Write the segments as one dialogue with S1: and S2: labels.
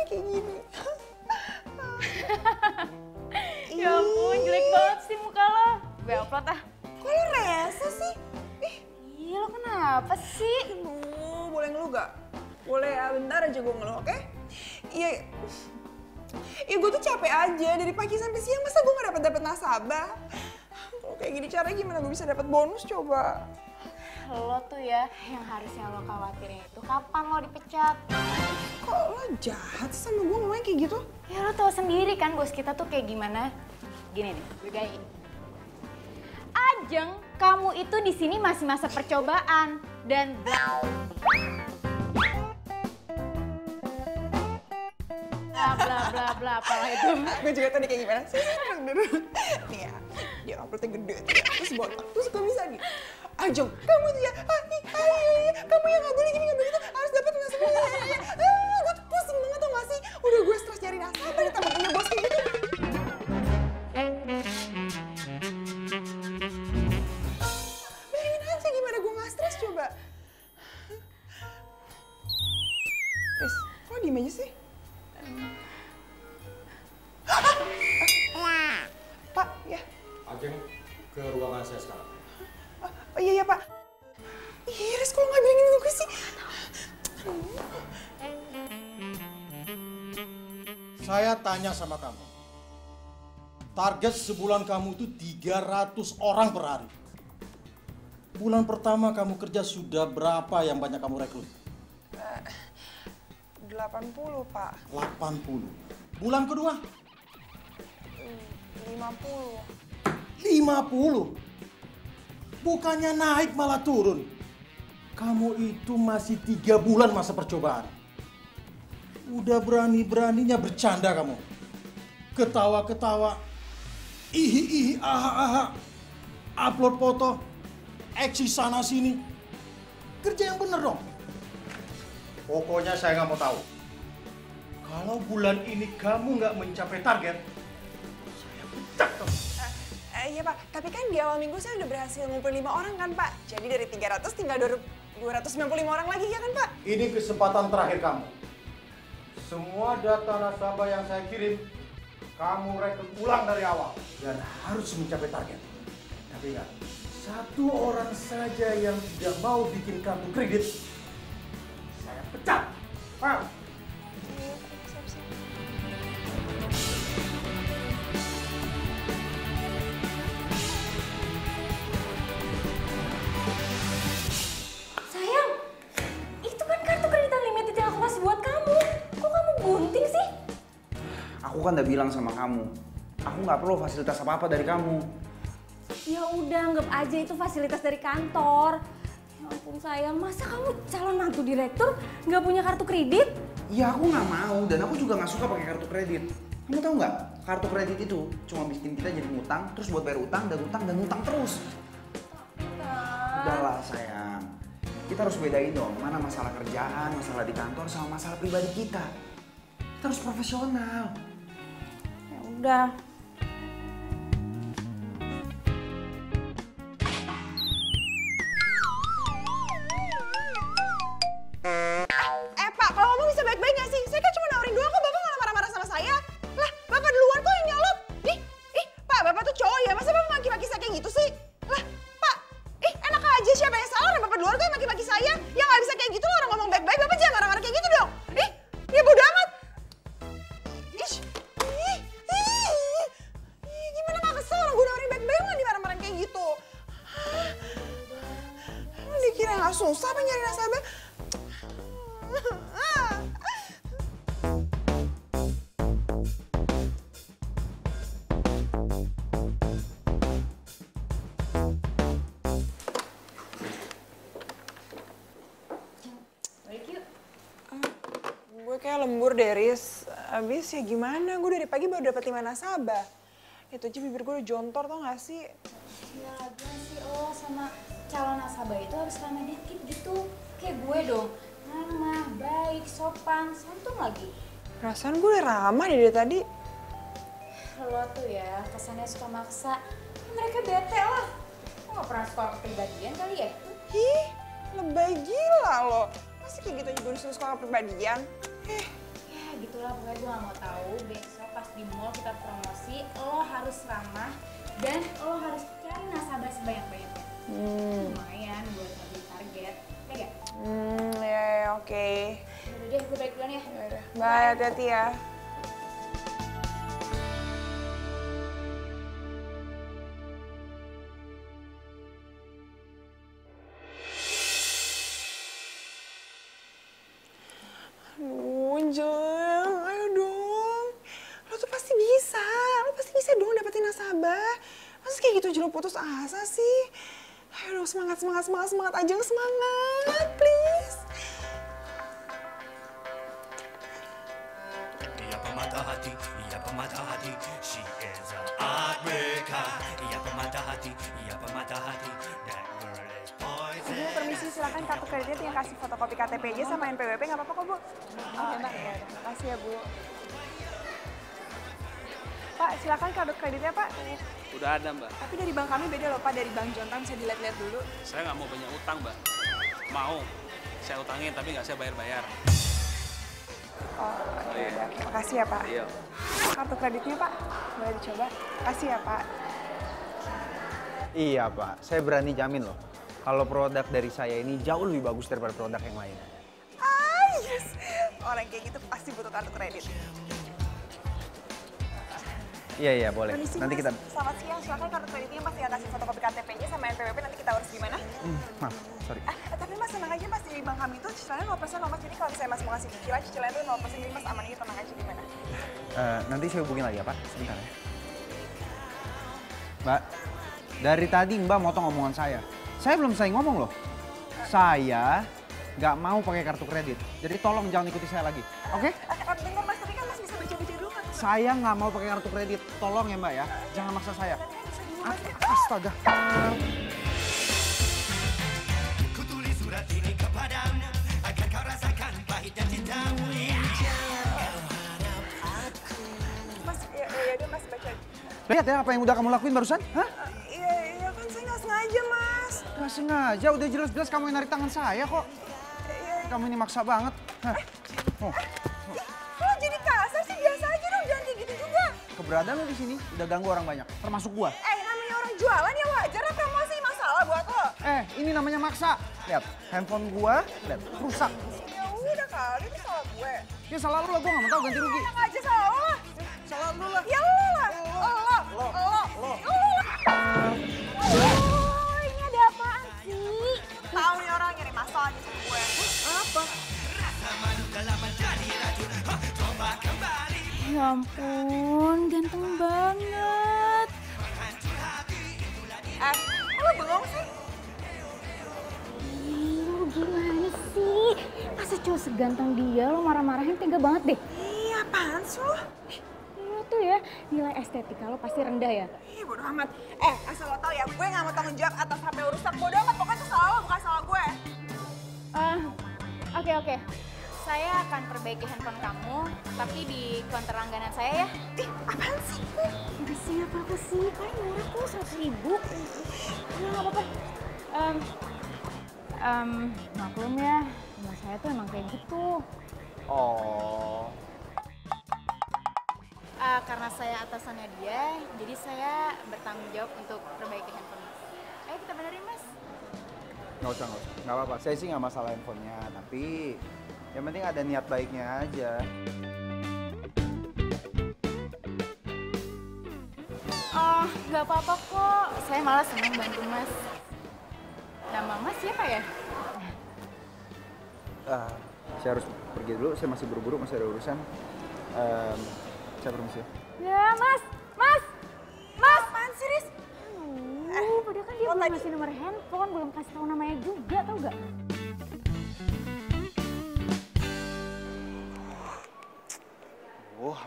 S1: kayak gini.
S2: Ya ampun, jelek banget sih muka lo. Gue upload ah.
S1: Kok lo rese sih?
S2: Iya lo kenapa sih?
S1: Aduh, boleh ngeluh gak? Boleh ya, bentar aja gue ngeluh, oke? Iya. Ya gue tuh capek aja, dari pagi sampai siang masa gue gak dapet nasabah? Kalau kayak gini caranya gimana gue bisa dapet bonus coba?
S2: Lo tuh ya, yang harusnya lo khawatirin itu kapan lo dipecat.
S1: Kok lo jahat sih sama gue ngomongnya kayak gitu?
S2: Ya lo tau sendiri kan bos kita tuh kayak gimana. Gini nih, gue kayak Ajeng, kamu itu di sini masih masa percobaan dan bla bla bla apalah itu.
S1: Gue juga tadi kayak gimana sih? Nih ya, dia uploadnya gede, terus botak, terus gue bisa nih. Ajeng, kamu tuh ya, kamu yang gak boleh gini, gak boleh gitu, harus dapet nasabah. Gue tuh pusing banget tau gak sih? Udah gue stres nyari nasabah, ditambah punya bos kayak gitu. Bayangin aja gimana gue gak stres coba. Riz, kok diem aja sih? Pak, ya.
S3: Ajeng, ke ruangan saya sekarang.
S1: Oh iya, Pak. Ih, Riz, kalau nggak bilangin gue sih.
S3: Saya tanya sama kamu. Target sebulan kamu itu 300 orang per hari. Bulan pertama kamu kerja sudah berapa yang banyak kamu rekrut?
S1: 80, Pak.
S3: 80. Bulan kedua?
S1: 50.
S3: 50. Bukannya naik malah turun. Kamu itu masih 3 bulan masa percobaan. Udah berani-beraninya bercanda kamu. Ketawa-ketawa. Ihi, aha. Upload foto. Eksis sana sini. Kerja yang bener dong. Pokoknya saya nggak mau tahu. Kalau bulan ini kamu nggak mencapai target, saya pecat kamu.
S1: Iya, Pak. Tapi kan di awal minggu saya udah berhasil ngumpulin 5 orang kan, Pak. Jadi dari 300 tinggal 295 orang lagi, ya kan, Pak?
S3: Ini kesempatan terakhir kamu. Semua data nasabah yang saya kirim, kamu rekrut ulang dari awal. Dan harus mencapai target. Tapi ingat, 1 orang saja yang tidak mau bikin kartu kredit, saya pecat. Paham?
S1: Iya, siap-siap.
S2: Sayang, itu kan kartu kredit unlimited yang aku kasih buat kamu. Kok kamu gunting sih?
S4: Aku kan udah bilang sama kamu, aku nggak perlu fasilitas apa-apa dari kamu.
S2: Ya udah, anggap aja itu fasilitas dari kantor. Ya ampun sayang, masa kamu calon mantu direktur nggak punya kartu kredit?
S4: Ya aku nggak mau dan aku juga nggak suka pakai kartu kredit. Kamu tahu nggak, kartu kredit itu cuma bikin kita jadi ngutang, terus buat bayar utang dan utang terus. Udahlah sayang, kita harus bedain dong mana masalah kerjaan, masalah di kantor sama masalah pribadi kita. Kita harus profesional.
S2: Ya udah.
S1: Pak, kalau ngomong bisa baik-baik nggak sih? Saya kan cuma nawarin doang kok, Bapak malah marah-marah sama saya. Lah, Bapak duluan kok yang nyolot. Pak, Bapak tuh cowok ya, masa Bapak maki-maki saya kayak gitu sih? Lah, Pak, enak aja siapa yang salah, orang Bapak duluan kok yang maki-maki saya. Ya nggak bisa kayak gitu loh, orang ngomong baik-baik, Bapak jangan marah-marah kayak gitu dong. Ya bodo amat. Gimana nggak kesel orang gue nawarin baik-baik nggak dimarah-marahin kayak gitu? Dikira nggak susah apa nyari nasabah? Gue kayak lembur deh, Riz. Abis ya gimana, gue dari pagi baru dapet 5 nasabah. Itu aja bibir gue udah jontor tau gak sih?
S2: Ya lagian sih lo sama calon nasabah itu harus ramah dikit gitu. Kayak gue dong, ramah, baik, sopan, santun lagi.
S1: Perasaan gue udah ramah dari tadi.
S2: Lo tuh ya kesannya suka maksa. Mereka bete lah. Lo gak pernah sekolah kepribadian kali ya?
S1: Ih, lebay gila lo. Masih kayak gitu aja gue disuruh sekolah kepribadian.
S2: Ya gitulah, pokoknya gue gak mau tahu. Besok pas di mall kita promosi, lo harus ramah dan lo harus cari nasabah sebanyak-banyaknya. Lumayan buat ngambil target, ya gak?
S1: Ya, oke.
S2: Udah deh, gue balik duluan ya.
S1: Yaudah. Bye, hati-hati ya. Aduh, Jeng, ayo dong. Lo tuh pasti bisa. Lo pasti bisa dong dapetin nasabah. Masa kayak gitu aja lo putus asa sih? Ayo dong, semangat aja, semangat, please.
S5: Ia pemata hati, ia pemata hati, she is a heartbreaker. Ia pemata hati, that girl is poison.
S1: Ibu, permisi, silakan kartu kreditnya tinggal kasih fotokopi KTP aja sama NPWP, nggak apa-apa kok, Bu. Oh, Mbak. Ya, makasih ya, Bu. Pak, silakan kartu kreditnya, Pak.
S6: Udah ada, Mbak.
S1: Tapi dari bank kami beda loh, Pak. Dari Bank Jontan, bisa dilihat-lihat dulu.
S6: Saya nggak mau banyak utang, Mbak. Mau. Saya utangin, tapi nggak saya bayar-bayar.
S1: Oh, iya. Makasih ya, Pak.
S6: Iya.
S1: Kartu kreditnya, Pak. Boleh dicoba. Makasih ya, Pak.
S4: Iya Pak, saya berani jamin loh. Kalau produk dari saya ini jauh lebih bagus daripada produk yang lain.
S1: Ah, yes. Orang kayak gitu pasti butuh kartu kredit.
S4: Iya, boleh.
S1: Permisi,
S4: Nanti
S1: Mas.
S4: kita...
S1: Selamat siang, silakan kartu kreditnya Mas tinggal kasih fotokopi KTP-nya sama NPWP, nanti kita urus gimana?
S4: Maaf, sorry.
S1: Tapi Mas tenang aja Mas, di bank kami itu cicilannya 0% loh Mas. Jadi kalau misalnya Mas mau ngasih cicilan, cicilannya itu 0%. Jadi Mas aman aja, tenang aja gimana?
S4: Nanti saya hubungin lagi ya Pak, sebentar ya. Mbak, dari tadi Mbak motong omongan saya. Saya belum selesai ngomong loh. Saya nggak mau pakai kartu kredit. Jadi tolong jangan ikuti saya lagi, oke?
S1: Bentar Mas, tapi kan Mas bisa baca-baca dulu kan?
S4: Saya nggak mau pakai kartu kredit. Tolong ya Mbak ya, jangan maksa saya. Astaga.
S5: Kutulis surat ini kepadamu agar kau rasakan pahitnya cintamu.
S1: Mas, ya udah Mas baca.
S4: Lihat ya apa yang udah kamu lakuin barusan? Hah?
S1: Iya kan saya nggak sengaja Mas.
S4: Nggak sengaja, udah jelas-jelas kamu yang narik tangan saya kok. Kamu ini maksa banget. Hah? Oh.
S1: Lo jadi kasar sih, biasa aja dong, jangan kayak gitu juga.
S4: Keberadaan lo di sini udah ganggu orang banyak, termasuk gua.
S1: Namanya orang jualan ya wajar lah promosi, masalah buat lo.
S4: Ini namanya maksa. Lihat, handphone gua, lihat, rusak.
S1: Ya udah kali, ini salah gue.
S4: Ya salah lu lah, gua nggak mau tahu ganti rugi.
S1: Enak aja salah lo lah.
S4: Salah lu lah.
S1: Ya lo lah. Lo.
S2: Ini ada apaan sih?
S1: Tahu nih orang nyari masalah nih sama gue. Apa?
S2: Ya ampun, ganteng banget.
S1: Lo bengong sih?
S2: Lu gimana sih? Masa cowok seganteng dia lo marah-marahin, tega banget deh.
S1: Apaan sih lo?
S2: Lo tuh ya, nilai estetika lo pasti rendah ya.
S1: Bodo amat. Asal lo tau ya, gue gak mau tanggung jawab atas HP lo rusak. Bodo amat, pokoknya itu salah lo, bukan salah gue.
S2: Oke. Saya akan perbaiki handphone kamu, tapi di konter langganan saya ya.
S1: Apaan sih?
S2: Udah sih, apa-apa sih? Paling murah kok, 100.000. Nggak apa-apa. Maklum ya, rumah saya tuh emang kayak gitu.
S4: Oh.
S2: Karena saya atasannya dia, jadi saya bertanggung jawab untuk perbaiki handphone Mas. Ayo kita benerin Mas.
S4: Nggak usah. Nggak apa-apa, saya sih nggak masalah handphonenya. Tapi yang penting ada niat baiknya aja.
S2: Nggak apa-apa kok. Saya malah senang bantu Mas. Nama Mas siapa ya?
S4: Saya harus pergi dulu, saya masih buru-buru, masih ada urusan. Saya permisi.
S2: Ya Mas!
S1: Apaan sih, Riz?
S2: Padahal kan dia belum ngasih nomor handphone, belum kasih tahu namanya juga, tau gak?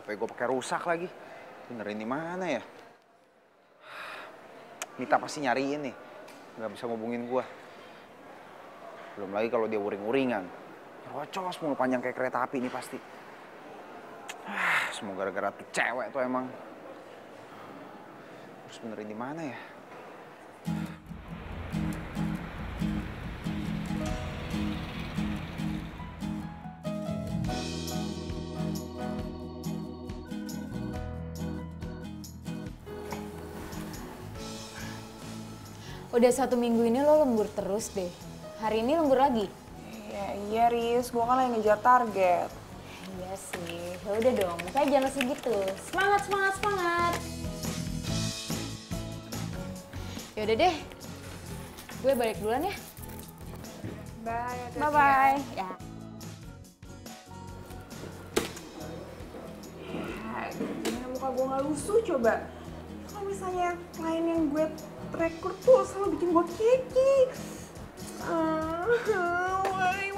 S4: HP gue pakai rusak lagi. Benerin di mana ya? Mita pasti nyariin nih. Nggak bisa ngubungin gue. Belum lagi kalau dia uring-uringan. Rocos mulu panjang kayak kereta api ini pasti. Semua gara-gara tuh cewek tuh emang. Terus benerin di mana ya?
S2: Udah 1 minggu ini lo lembur terus deh. Hari ini lembur lagi?
S1: Iya Riz, gue kan lagi ngejar target.
S2: Iya sih, ya udah dong, makanya jangan segitu. Semangat, semangat, semangat. Yaudah deh, gue balik duluan ya.
S1: Bye.
S2: Bye-bye. Ya.
S1: Gimana muka gue nggak lusuh coba? Kalau misalnya klien yang gue rekrut tuh selalu bikin gue keki. Why?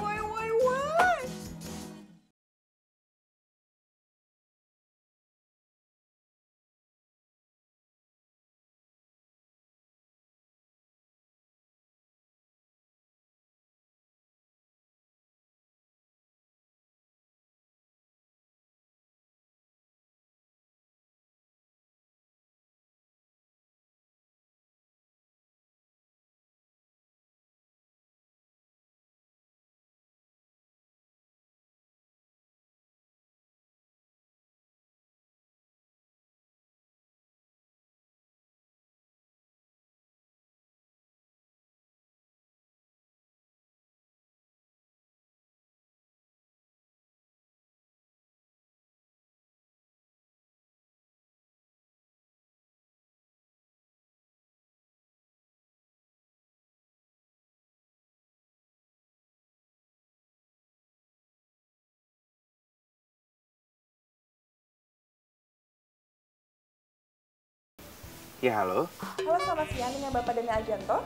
S4: Ya, halo.
S1: Halo, selamat siang dengan Bapak Dani Ajanto.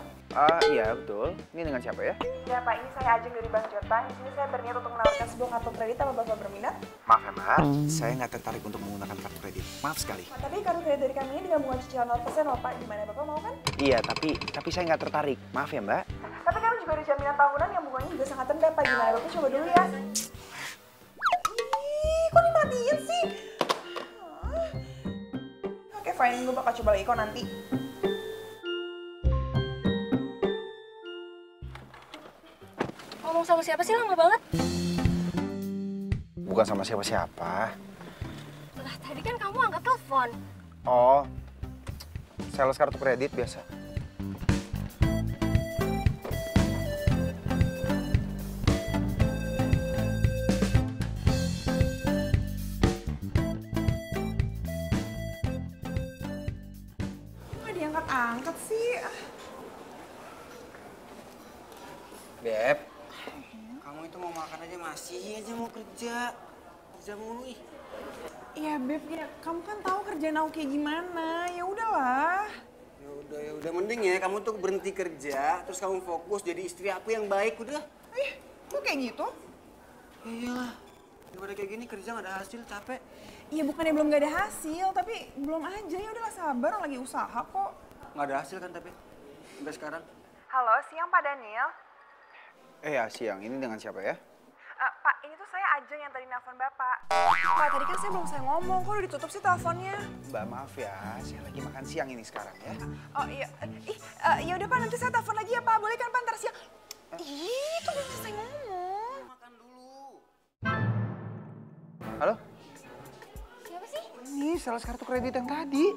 S4: Iya, betul. Ini dengan siapa ya?
S1: Ya Pak, ini saya Ajeng dari Bank Jotpan. Di sini saya berniat untuk menawarkan sebuah kartu kredit. Apa Bapak berminat?
S4: Maaf ya, Mbak. Saya nggak tertarik untuk menggunakan kartu kredit. Maaf sekali.
S1: Nah, tapi kartu kredit dari kami ini dengan bunga cicilan 0% loh Pak. Gimana Bapak mau kan?
S4: Iya, tapi saya nggak tertarik. Maaf ya, Mbak.
S1: Tapi kami juga ada jaminan tahunan yang bunganya juga sangat rendah Pak. Gimana Bapak coba dulu ya? Ih, kok dimatiin sih? Oke, fine. Gue bakal coba lagi kok nanti.
S2: Ngomong sama siapa sih, lama banget?
S4: Bukan sama siapa-siapa.
S2: Lah, tadi kan kamu angkat telepon.
S4: Oh, sales kartu kredit biasa.
S1: Kok nggak diangkat-angkat sih?
S7: Beb, kamu itu mau makan aja masih aja mau kerja mulu ih.
S1: Iya Beb, ya kamu kan tahu kerjaan aku kayak gimana. Ya udahlah.
S7: Ya udah mending ya kamu tuh berhenti kerja terus kamu fokus jadi istri aku yang baik udah.
S1: Kok kayak gitu?
S7: Ya iyalah, daripada kayak gini kerja nggak ada hasil capek.
S1: Iya bukannya belum gak ada hasil, tapi belum aja. Ya udahlah sabar, orang lagi usaha kok.
S7: Nggak ada hasil kan tapi sampai sekarang.
S1: Halo, siang Pak Daniel.
S4: Ya, siang. Ini dengan siapa ya?
S1: Pak, ini tuh saya Ajeng yang tadi nelfon Bapak. Pak, tadi kan saya belum ngomong, kok udah ditutup sih teleponnya?
S4: Mbak, maaf ya. Saya lagi makan siang ini sekarang ya.
S1: Oh iya, ya udah Pak, nanti saya telepon lagi ya Pak. Boleh kan Pak, ntar siang? Ih, itu belum selesai ngomong.
S7: Makan dulu.
S4: Halo?
S2: Siapa sih?
S4: Ini sales kartu kredit yang tadi.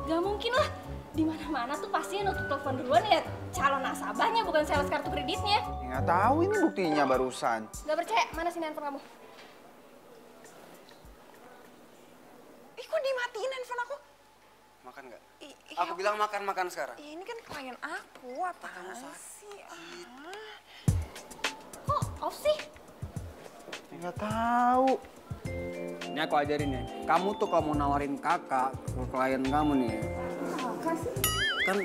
S2: Gak mungkin lah. Di mana-mana tuh pasti yang nutup telepon duluan ya calon nasabahnya, bukan sales kartu kreditnya.
S4: Ya, nggak tahu ini buktinya barusan.
S2: Gak percaya, mana sih handphone kamu?
S1: Ih, kok dimatiin handphone aku?
S7: Makan nggak?
S1: Iya,
S7: Aku bilang makan sekarang.
S1: ini kan klien aku, apaan sih?
S2: Kok off sih?
S4: Ya, nggak tahu.
S7: Ini aku ajarin ya. Kamu tuh kalau mau nawarin kakak ke klien kamu nih. Kan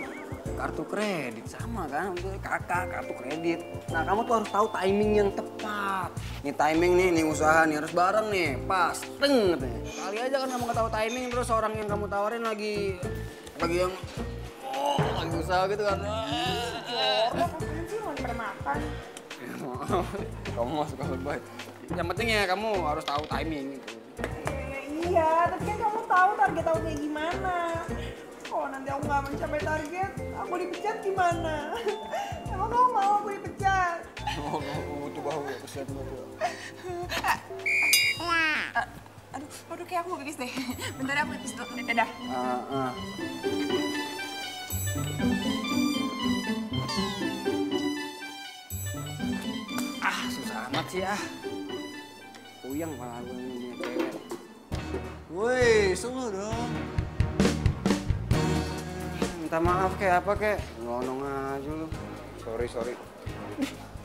S7: kartu kredit sama kan, kakak kartu kredit. Nah kamu tuh harus tahu timing yang tepat. Nih timing nih usaha nih harus bareng nih, pas, teng katanya. Kali aja kan kamu nggak tahu timing terus orang yang kamu tawarin lagi yang lagi usaha gitu kan.
S1: Apaan sih, mau pada makan?
S7: Kamu masuk kalau baik. Yang penting ya kamu harus tahu timing gitu.
S1: Iya, tapi kan kamu tahu target aku kayak gimana. Kalau nanti aku nggak mencapai target, aku dipecat gimana? Emang kamu mau aku dipecat?
S7: Oh, butuh bahu ya, kesian banget.
S1: Aduh, kayak aku mau pipis deh. Bentar ya, aku pipis dulu. Dadah.
S7: Susah amat sih ah. Puyeng malah gue punya cewek. Woi, slow dong. Minta maaf kayak apa kek? Ngelonong aja lu. Sorry.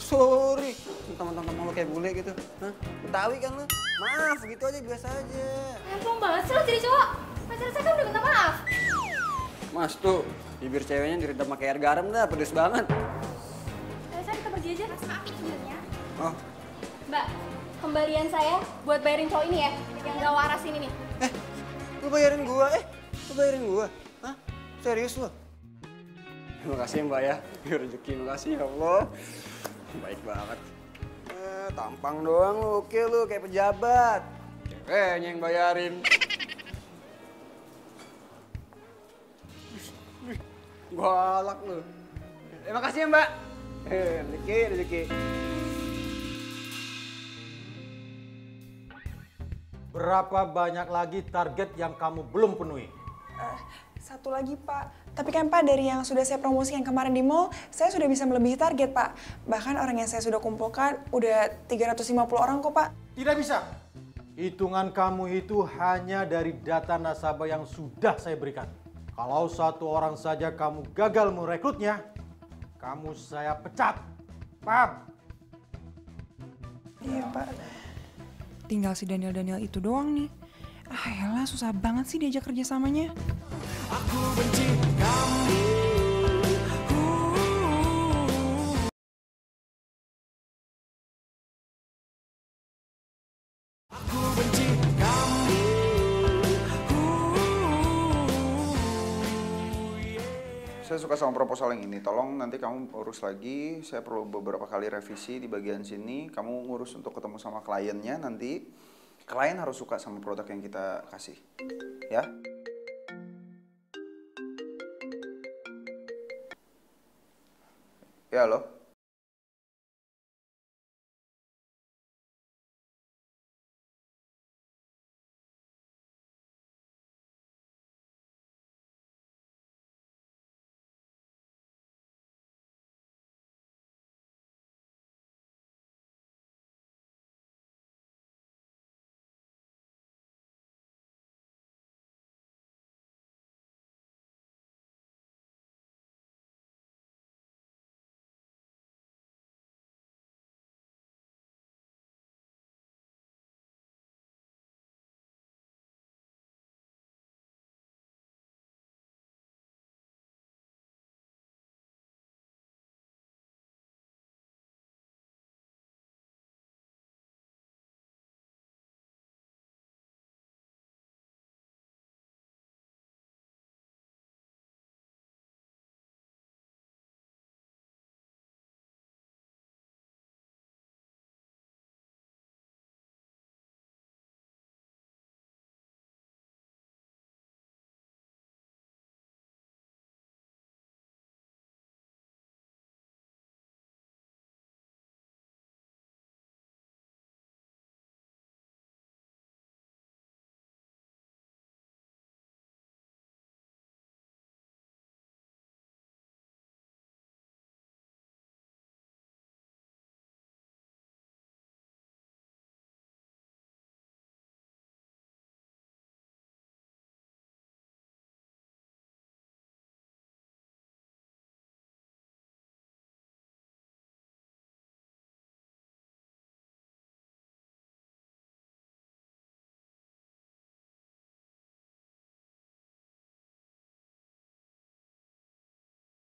S7: Sorry. Teman-teman mau lu kayak bule gitu. Hah? Betawi kan lu? Maaf gitu aja, biasa aja.
S2: Empong banget sih lo jadi cowok. Pacar saya kan udah minta maaf.
S7: Mas tuh, bibir ceweknya direndam pakai air garam dah, pedes banget.
S2: Saya kita pergi aja. Mas maafin sebenarnya.
S7: Oh,
S2: Mbak, kembalian saya buat bayarin cowok ini ya, yang gak waras ini nih.
S7: lu bayarin gua? Lu bayarin gua? Hah? Serius lu? Terima kasih Mbak ya, rezeki, makasih ya Allah. Baik banget. Tampang doang lu, oke lu kayak pejabat. Ceweknya yang bayarin. Galak lu. Terima kasih ya Mbak. Rezeki.
S3: Berapa banyak lagi target yang kamu belum penuhi?
S1: Satu lagi, Pak. Tapi kan, Pak, dari yang sudah saya promosikan kemarin di mall, saya sudah bisa melebihi target, Pak. Bahkan orang yang saya sudah kumpulkan udah 350 orang kok, Pak.
S3: Tidak bisa. Hitungan kamu itu hanya dari data nasabah yang sudah saya berikan. Kalau satu orang saja kamu gagal merekrutnya, kamu saya pecat. Paham?
S1: Iya, Pak. Tinggal si Daniel itu doang nih. Elah, susah banget sih diajak kerjasamanya.
S5: Aku benci kamu. Aku benci kamu.
S8: Saya suka sama proposal yang ini. Tolong nanti kamu urus lagi. Saya perlu beberapa kali revisi di bagian sini. Kamu ngurus untuk ketemu sama kliennya nanti. Klien harus suka sama produk yang kita kasih. Ya? Ya, halo?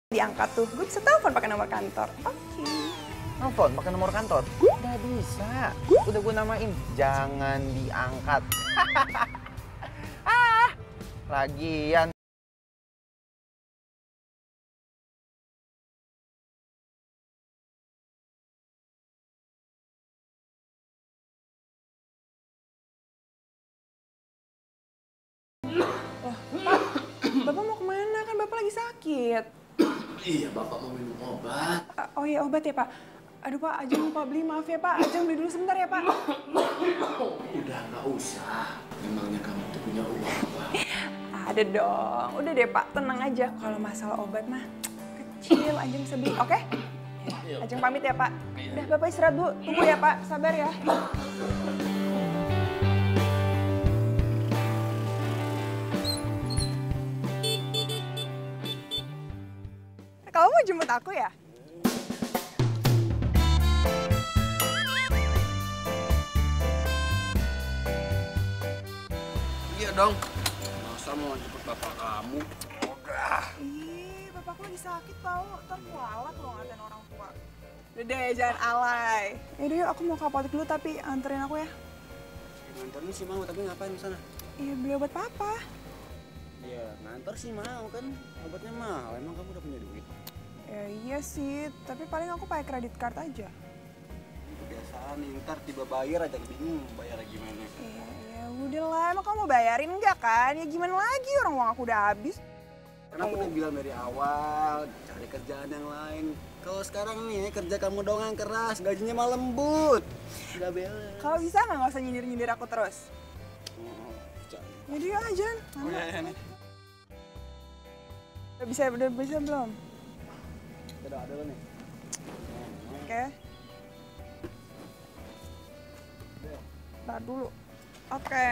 S1: Diangkat tuh, gue bisa telepon pakai nomor kantor. Oke.
S4: Nelfon pakai nomor kantor? Nggak bisa. Udah gue namain, jangan diangkat. Lagian.
S1: Bapak mau kemana? Kan Bapak lagi sakit.
S9: Iya, Bapak mau minum obat.
S1: Oh iya, obat ya, Pak. Aduh, Pak, Ajeng lupa beli. Maaf ya, Pak. Ajeng beli dulu sebentar ya, Pak.
S9: Udah, nggak usah. Memangnya kamu tuh punya uang, Pak?
S1: Ada dong. Udah deh, Pak. Tenang aja. Kalau masalah obat mah kecil. kecil Ajeng bisa beli, oke? Ajeng pamit ya Pak. Udah Bapak istirahat dulu, tunggu ya Pak, sabar ya. Kamu mau jemput aku ya?
S7: Iya dong. Masa mau jemput bapak kamu?
S1: Ih, bapakku lagi sakit tau, ntar kualat loh ngatain orang tua. Udah deh, jangan alay. Yaudah yuk, aku mau ke apotek dulu tapi anterin aku ya.
S7: Nganterin sih mau, tapi ngapain di sana?
S1: Iya, beli obat papa.
S7: Iya, nganter sih mau kan. Obatnya mahal, emang kamu udah punya duit?
S1: Ya iya sih, tapi paling aku pakai kredit card aja.
S7: Kebiasaan nih, ntar tiba bayar aja bingung bayar gimana.
S1: Iya, ya udah lah, emang kamu mau bayarin enggak kan? Ya gimana lagi, orang uang aku udah habis.
S7: Kenapa udah bilang dari awal, cari kerjaan yang lain. Kalau sekarang nih, kerja kamu doang yang keras, gajinya malah lembut. Gak beres.
S1: Kalau bisa nggak usah nyindir-nyindir aku terus?
S7: Oh,
S1: Jadi yuk aja.
S7: oh iya nih.
S1: Udah bisa belum?
S7: Udah ada lo nih.
S1: Oke. Ntar dulu. Oke.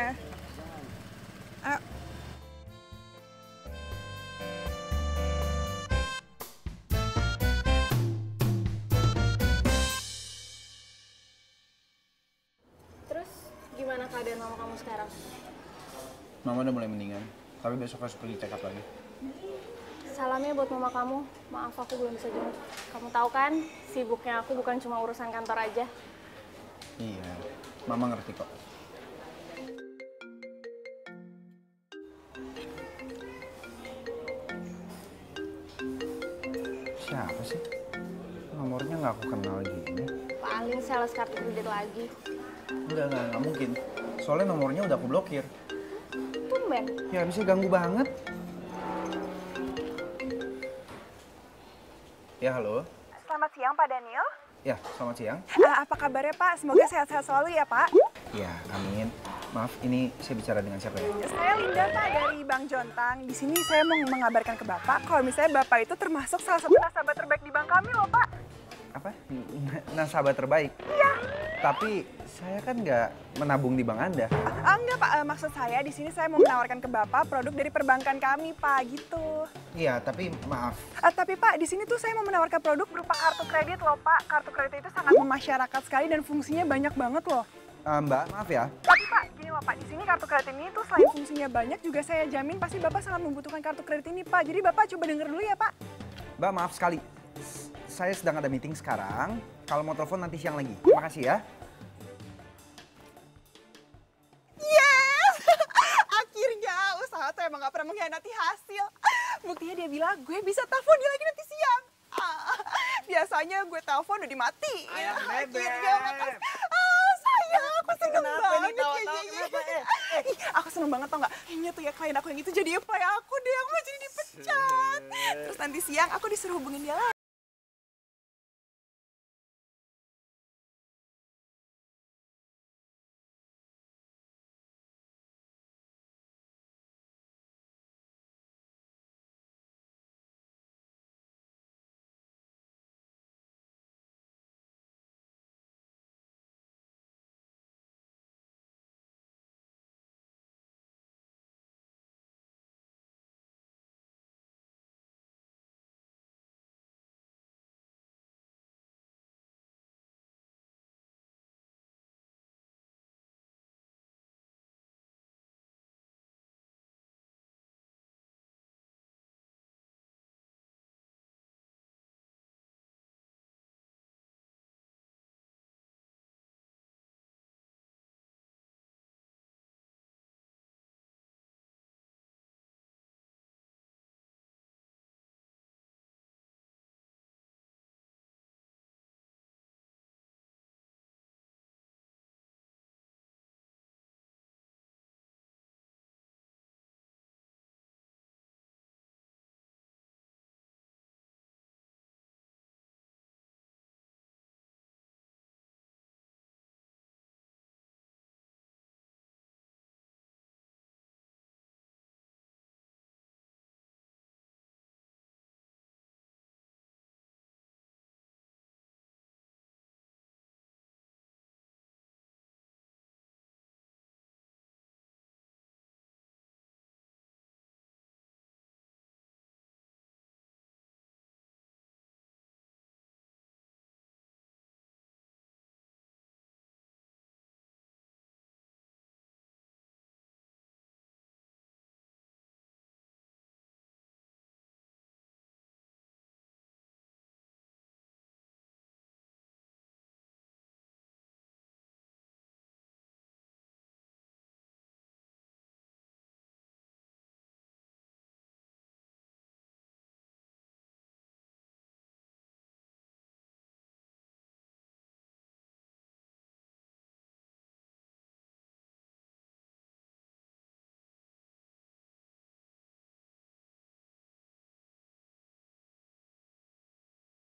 S1: Ayo.
S2: Terus gimana keadaan mama kamu sekarang?
S4: Mama udah mulai mendingan, tapi besok harus pergi check up lagi.
S2: Salamnya buat mama kamu. Maaf aku belum bisa jemput. Kamu tahu kan, sibuknya aku bukan cuma urusan kantor aja.
S4: Iya, Mama ngerti kok. Siapa sih? Nomornya nggak aku kenal gini.
S2: Paling sales kartu kredit lagi.
S4: Nggak mungkin. Soalnya nomornya udah aku blokir.
S2: Tumben.
S4: Ya bisa ganggu banget. Ya halo.
S1: Selamat siang Pak Daniel.
S4: Ya selamat siang.
S1: Apa kabarnya Pak? Semoga sehat-sehat selalu ya Pak.
S4: Ya amin. Maaf ini saya bicara dengan siapa ya?
S1: Saya Linda Pak dari Bank Jontang. Di sini saya mau mengabarkan ke Bapak kalau misalnya Bapak itu termasuk salah satu nasabah terbaik di bank kami loh Pak.
S4: Apa? Nasabah terbaik?
S1: Iya.
S4: Tapi saya kan nggak menabung di bank Anda.
S1: Enggak Pak, maksud saya di sini saya mau menawarkan ke Bapak produk dari perbankan kami Pak, gitu.
S4: Iya, tapi maaf.
S1: Tapi Pak, di sini tuh saya mau menawarkan produk berupa kartu kredit loh Pak. Kartu kredit itu sangat memasyarakat sekali dan fungsinya banyak banget loh.
S4: Mbak, maaf ya.
S1: Tapi Pak, gini loh Pak, di sini kartu kredit ini tuh selain fungsinya banyak juga saya jamin pasti Bapak sangat membutuhkan kartu kredit ini Pak. Jadi Bapak coba denger dulu ya Pak.
S4: Mbak, maaf sekali. Saya sedang ada meeting sekarang. Kalau mau telepon nanti siang lagi. Makasih ya.
S1: Yes! Akhirnya usaha saya emang gak pernah mengkhianati hasil. Buktinya dia bilang gue bisa telepon dia lagi nanti siang. Biasanya gue telepon udah dimatiin. Akhirnya makasih. Sayang, aku seneng banget kayaknya. Aku seneng banget tau gak? Kayaknya tuh ya klien aku yang itu jadi apply aku deh. Aku mau jadi dipecat. Terus nanti siang aku disuruh hubungin dia lagi.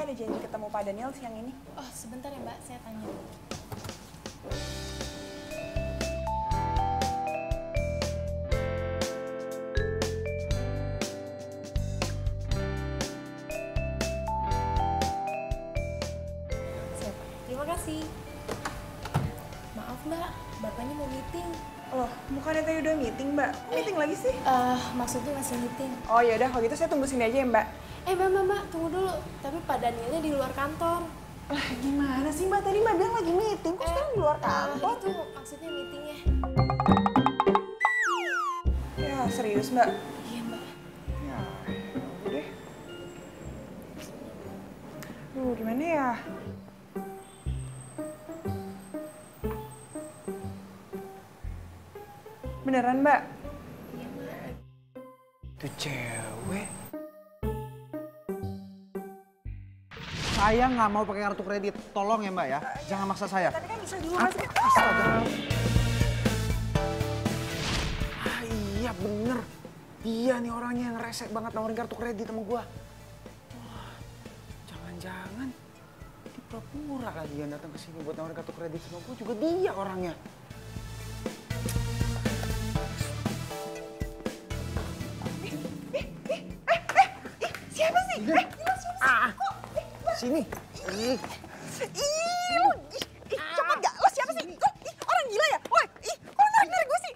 S1: ada janji ketemu Pak Daniel siang ini.
S2: Oh, sebentar ya Mbak, saya tanya dulu. Siap. Terima kasih. Maaf Mbak, Bapaknya mau meeting.
S1: Loh, bukannya tadi udah meeting, Mbak? Kok meeting lagi sih?
S2: Maksudnya masih meeting.
S1: Oh ya udah, kalau gitu saya tunggu sini aja ya, Mbak.
S2: Mbak, tunggu dulu. Tapi Pak Danielnya di luar kantor.
S1: Lah, gimana sih, Mbak? Tadi Mbak bilang lagi meeting, kok sekarang di luar kantor?
S2: Itu maksudnya meetingnya.
S1: Ya, serius, Mbak?
S2: Iya, Mbak.
S1: Ya, udah deh. Gimana ya? Beneran, Mbak?
S2: Iya, Mbak.
S4: Itu cewek. Saya nggak mau pakai kartu kredit. Tolong ya Mbak ya, jangan maksa saya.
S1: Tapi kan bisa dulu, Mas.
S4: Astaga. Iya bener. Dia nih orangnya yang resek banget nawarin kartu kredit sama gua. Wah, jangan-jangan di pura-pura lagi yang datang ke sini buat nawarin kartu kredit sama gua juga dia orangnya.
S1: Siapa sih?
S4: Sini.
S1: Cepet gak? Lo siapa sih? Orang gila ya? Woi, kok lo narik gue sih?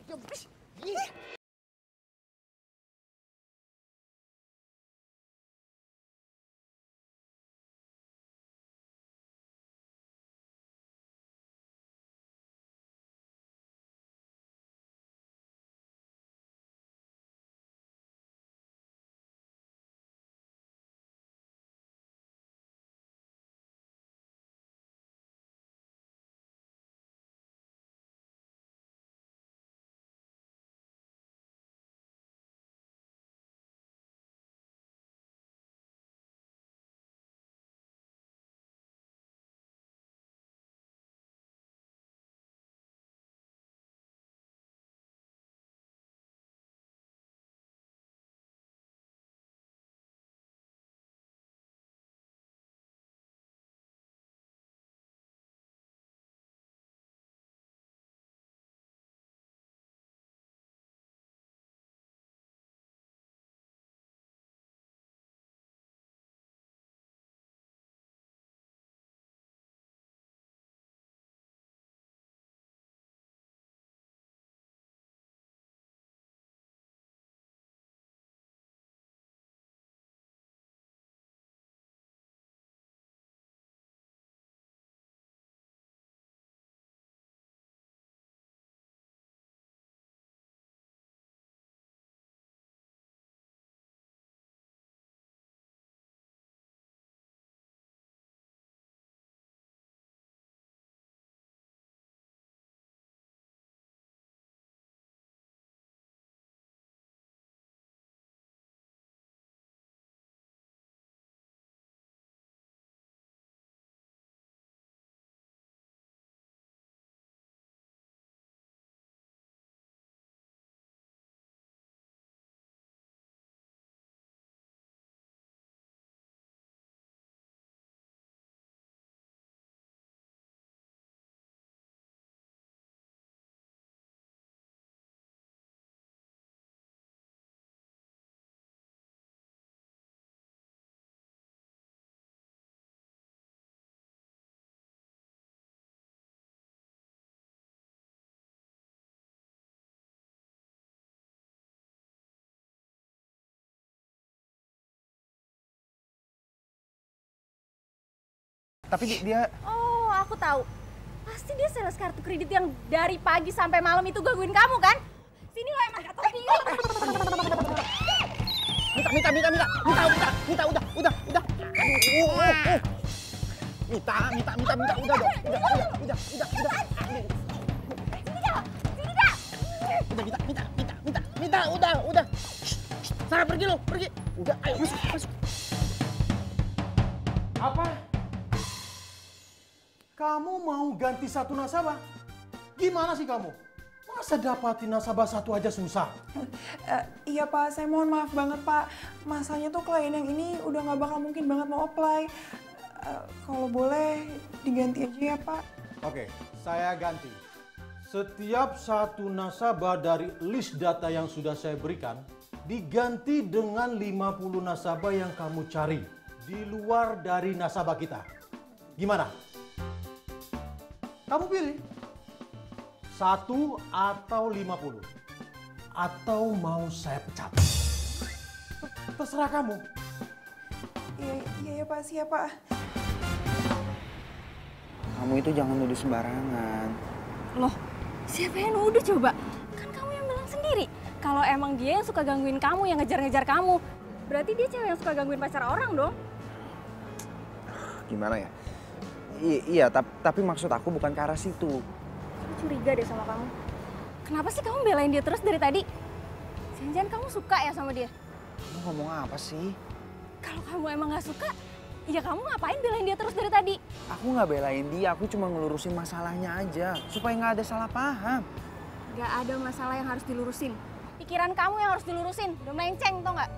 S4: Tapi dia...
S10: Oh, aku tahu. Pasti dia sales kartu kredit yang dari pagi sampai malam itu gangguin kamu kan? Sini lo emang gak tau diri.
S4: Mita, udah. Mita, udah dong. Udah. Sini dah. Mita, udah. Sarah pergi lo, pergi. Udah, ayo masuk.
S3: Apa? Kamu mau ganti satu nasabah? Gimana sih kamu? Masa dapatin nasabah satu aja susah?
S1: Iya Pak, saya mohon maaf banget Pak. Masalahnya tuh klien yang ini udah gak bakal mungkin banget mau apply. Kalau boleh diganti aja ya Pak.
S3: Oke, saya ganti. Setiap satu nasabah dari list data yang sudah saya berikan diganti dengan 50 nasabah yang kamu cari di luar dari nasabah kita. Gimana? Kamu pilih. 1 atau 50. Atau mau saya pecat. Terserah kamu.
S1: Iya Pak, siap Pak.
S7: Kamu itu jangan nuduh sembarangan.
S10: Loh, siapa yang nuduh coba? Kan kamu yang bilang sendiri. Kalau emang dia yang suka gangguin kamu, yang ngejar-ngejar kamu, berarti dia cewek yang suka gangguin pacar orang dong.
S7: Gimana ya? Iya, tapi maksud aku bukan ke arah situ.
S10: Aku curiga deh sama kamu. Kenapa sih kamu belain dia terus dari tadi? Jangan-jangan kamu suka ya sama dia?
S7: Kamu ngomong apa sih?
S10: Kalau kamu emang gak suka, ya kamu ngapain belain dia terus dari tadi?
S7: Aku nggak belain dia, aku cuma ngelurusin masalahnya aja. Supaya nggak ada salah paham.
S10: Gak ada masalah yang harus dilurusin. Pikiran kamu yang harus dilurusin. Udah melenceng, tau gak?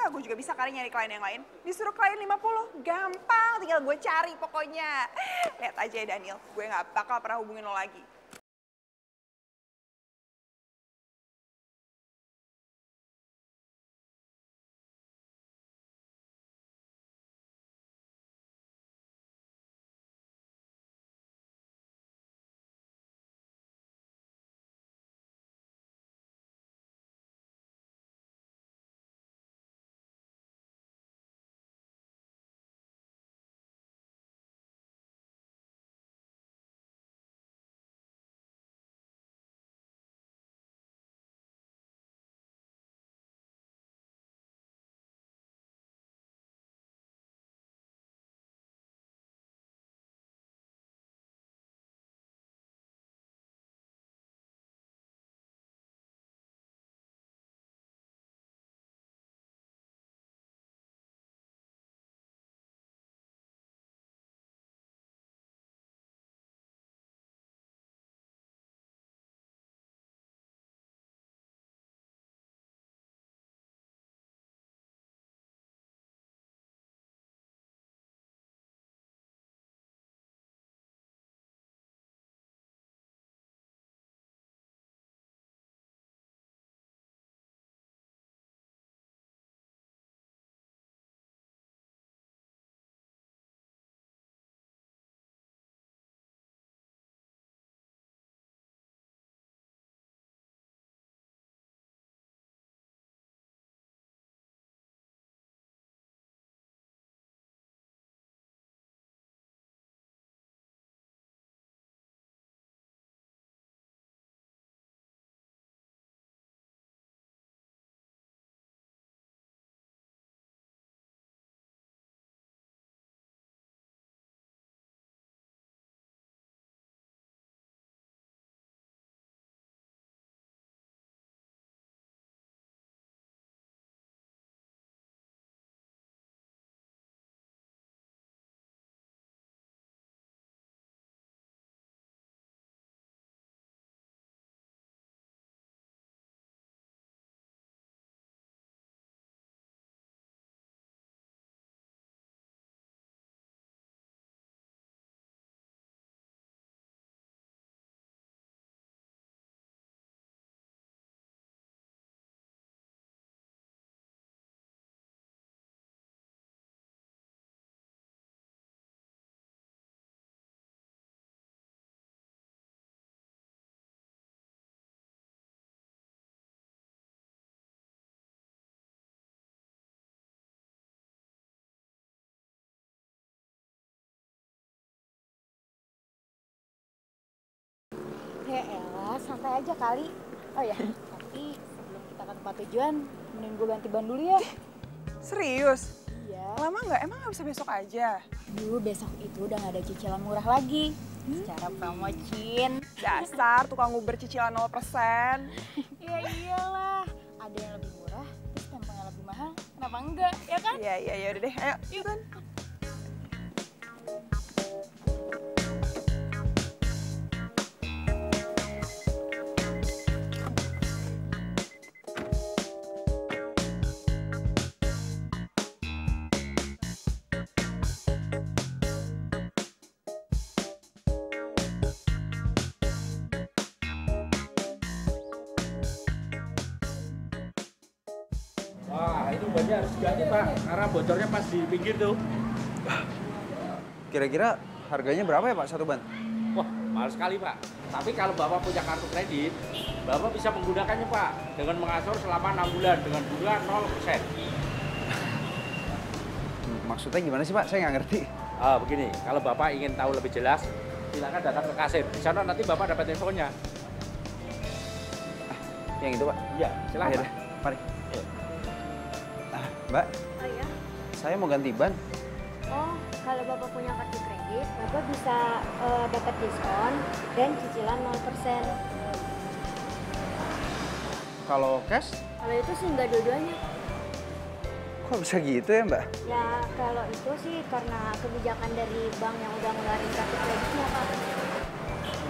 S1: gue juga bisa kali nyari klien yang lain. Disuruh klien 50, gampang, tinggal gue cari pokoknya. Lihat aja ya Daniel, gue gak bakal pernah hubungin lo lagi.
S11: Ya elah, santai aja kali. Oh ya, tapi sebelum kita ke tempat tujuan, mending gue ganti ban dulu ya.
S1: Serius?
S11: Iya.
S1: Lama nggak? Emang nggak bisa besok aja?
S11: Dulu besok itu udah gak ada cicilan murah lagi. Secara promocin.
S1: Dasar tukang Uber cicilan 0%.
S11: Ya iyalah, ada yang lebih murah, terus tempatnya lebih mahal. Kenapa enggak, ya kan?
S1: Iya, udah deh. Ayo, yuk kan.
S6: Wah, itu bannya harus diganti, Pak. Karena bocornya pas di pinggir tuh.
S8: Kira-kira harganya berapa ya Pak satu ban?
S6: Wah, mahal sekali, Pak. Tapi kalau Bapak punya kartu kredit, Bapak bisa menggunakannya, Pak. Dengan mengasur selama 6 bulan dengan bunga 0%.
S8: Maksudnya gimana sih Pak? Saya nggak ngerti.
S6: Begini, kalau Bapak ingin tahu lebih jelas, silakan datang ke kasir. Di sana nanti Bapak dapat infonya.
S8: Yang itu Pak?
S6: Iya, silakan.
S8: Ya, mari. Mbak,
S10: Oh ya?
S8: saya mau ganti ban.
S10: Oh, kalau Bapak punya kartu kredit, Bapak bisa dapat diskon dan cicilan 0%.
S8: Kalau cash,
S10: Kalau itu sih nggak dua-duanya.
S8: kok bisa gitu ya Mbak?
S10: Ya, kalau itu sih karena kebijakan dari bank yang udah ngeluarin kartu kreditnya, Pak.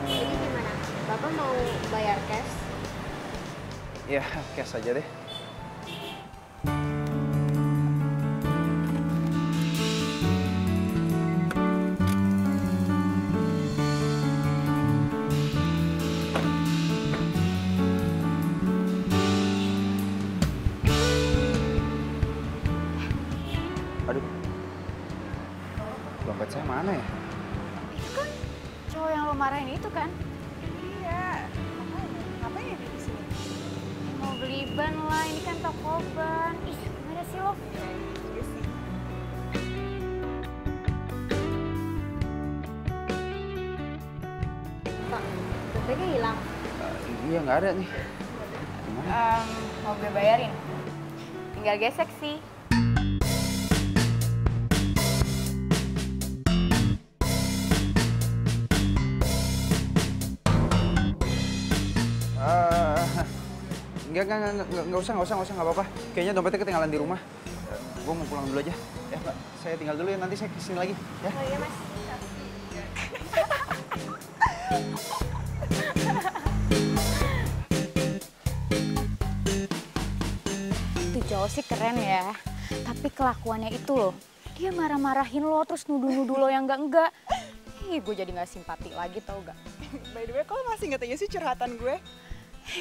S10: Jadi gimana? Bapak mau bayar cash?
S8: Ya, cash aja deh.
S7: dompet saya mana ya?
S11: Itu kan cowok yang lo marahin itu kan?
S1: Iya. Makanya, ngapain ya dia di sini?
S11: Mau beli ban lah, ini kan toko ban. Ih, gimana sih lo?
S1: Iya sih.
S11: Pak, dompetnya hilang.
S7: Iya nggak ada nih. Gimana?
S11: Mau gue bayarin? Tinggal gesek sih.
S7: Nggak usah, nggak apa-apa. Kayaknya dompetnya ketinggalan di rumah. Gue mau pulang dulu aja. Ya, Mbak, saya tinggal dulu ya, nanti saya kesini lagi. Ya.
S11: Oh iya, Mas. Itu cowok sih keren ya. Tapi kelakuannya itu loh. Dia marah-marahin lo, terus nuduh-nuduh lo yang enggak-enggak. Ih, gue jadi nggak simpati lagi tau gak?
S1: By the way, kok masih nggak tanya sih curhatan gue?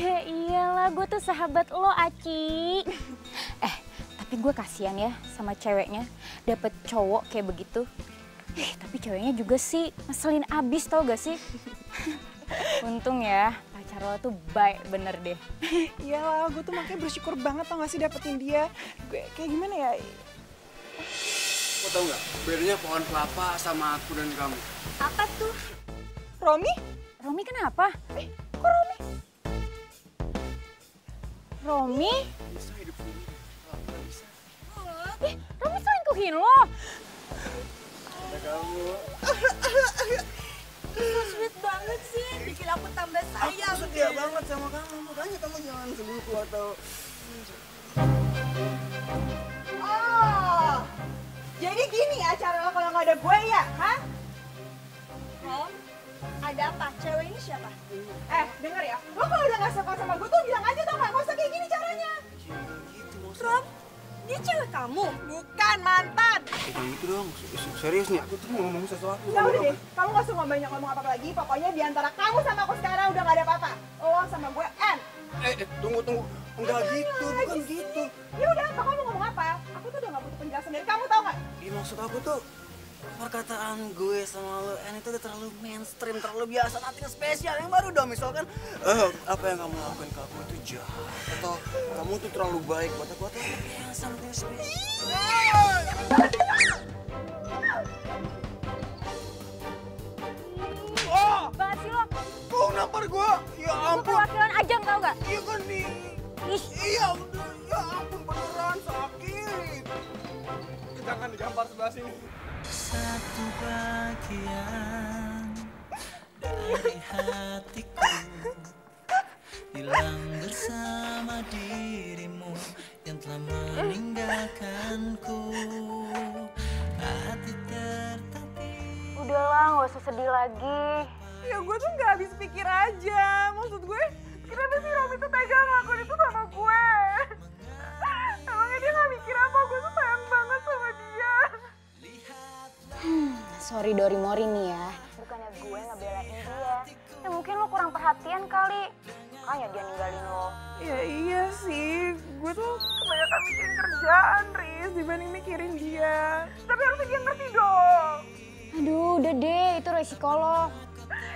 S11: Ya iyalah, gue tuh sahabat lo, Aci. Tapi gue kasihan ya sama ceweknya. Dapet cowok kayak begitu. Tapi ceweknya juga sih ngeselin abis tau gak sih? Untung ya, pacar lo tuh baik bener deh.
S1: Iyalah, gue tuh makanya bersyukur banget tau gak sih dapetin dia. Gue kayak gimana ya?
S7: Kau tahu nggak? Bedanya pohon kelapa sama aku dan kamu.
S11: Apa tuh?
S1: Romi?
S11: Romi kenapa?
S1: Kok Romi?
S11: Romi?
S7: Bisa hidup sendiri. Kalau aku nggak bisa.
S11: Romi selingkuhin lo?
S7: Ada kamu.
S1: Sweet banget sih, bikin aku tambah sayang.
S7: Aku setia banget sama kamu, makanya kamu jangan selingkuh atau...
S1: Oh, jadi gini ya cara lo kalau nggak ada gue ya, hah? Rom, ada apa? Cewek ini siapa? Denger ya, lo kalau udah nggak suka sama gue tuh bilang aja tau nggak? Nggak usah kayak gini caranya. Rom, dia cewek kamu? Bukan, mantan.
S7: Bukan gitu dong, serius nih, aku tuh mau ngomong sesuatu.
S1: Ya udah deh, kamu nggak usah banyak ngomong apa lagi. Pokoknya di antara kamu sama aku sekarang udah nggak ada apa-apa. Lo sama gue, end.
S7: Tunggu. Enggak gitu, bukan gitu.
S1: Ya udah, apa kamu ngomong apa? Aku tuh udah nggak butuh penjelasan dari kamu, tau nggak?
S7: Iya, maksud aku tuh perkataan gue sama lo itu udah terlalu mainstream, terlalu biasa, nothing spesial. Yang baru dong, misalkan apa yang kamu lakukan ke aku itu jahat, atau kamu tuh terlalu baik buat aku, atau something spesial.
S11: Banget sih lo.
S7: Kau nampar gue? Ya
S11: Gue
S7: ampun.
S11: perwakilan Ajang tau gak?
S7: Iya kan nih. Iya udah, ya ampun beneran sakit. Jangan digampar sebelah sini.
S5: Satu bagian dari hatiku hilang bersama dirimu yang telah meninggalkanku. Hati tertatih.
S11: Udahlah, gak usah sedih lagi.
S1: Ya gue tuh nggak habis pikir aja. Maksud gue, kenapa sih Romi tuh tega ngelakuin itu sama gue? Emangnya dia nggak mikir apa? Gue tuh sayang banget sama dia.
S11: Sorry Dorimori nih ya. Bukannya gue ngebelain dia. Ya mungkin lo kurang perhatian kali. Makanya dia ninggalin lo.
S1: Ya iya sih. Gue tuh kebanyakan mikirin kerjaan, Riz, dibanding mikirin dia. Tapi harusnya dia ngerti dong.
S11: Aduh, udah deh. Itu resiko lo.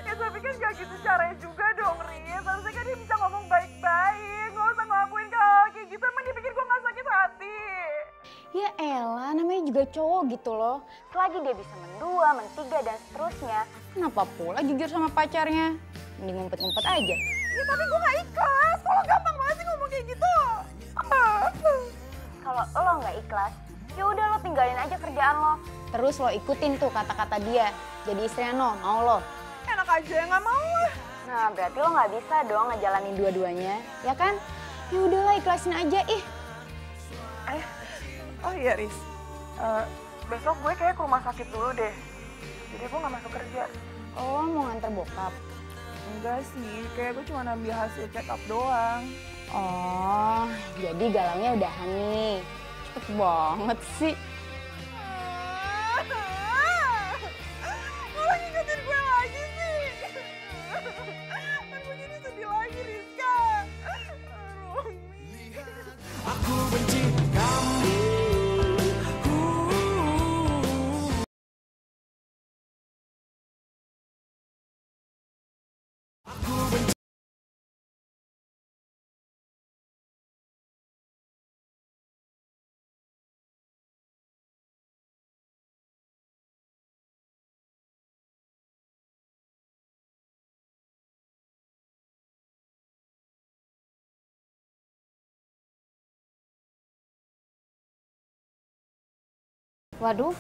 S1: Ya tapi kan gak gitu caranya juga dong, Riz. Harusnya kan dia bisa ngomong baik-baik. Gak usah ngelakuin kayak gitu. Emang dia pikir gue gak sakit hati.
S11: Ya elah, namanya juga cowok gitu loh. Selagi dia bisa mendua, mentiga, dan seterusnya. Kenapa pula jujur sama pacarnya? Mending ngumpet-ngumpet aja.
S1: Ya tapi gue gak ikhlas. Kalau gampang banget sih ngomong kayak gitu.
S11: Kalau lo nggak ikhlas, ya udah lo tinggalin aja kerjaan lo. Terus lo ikutin tuh kata-kata dia. Jadi istrinya no, mau lo.
S1: Enak aja, gak mau lah.
S11: Nah, berarti lo nggak bisa dong ngejalanin dua-duanya, ya kan? Ya udahlah, ikhlasin aja, ih.
S1: Oh iya, Riz. Besok gue kayak ke rumah sakit dulu deh. Jadi gue gak masuk kerja.
S11: Oh, mau nganter bokap?
S1: Enggak sih, kayak gue cuma ambil hasil check up doang.
S11: Oh, jadi galaunya udahan nih. Cepet banget sih.
S10: Waduh,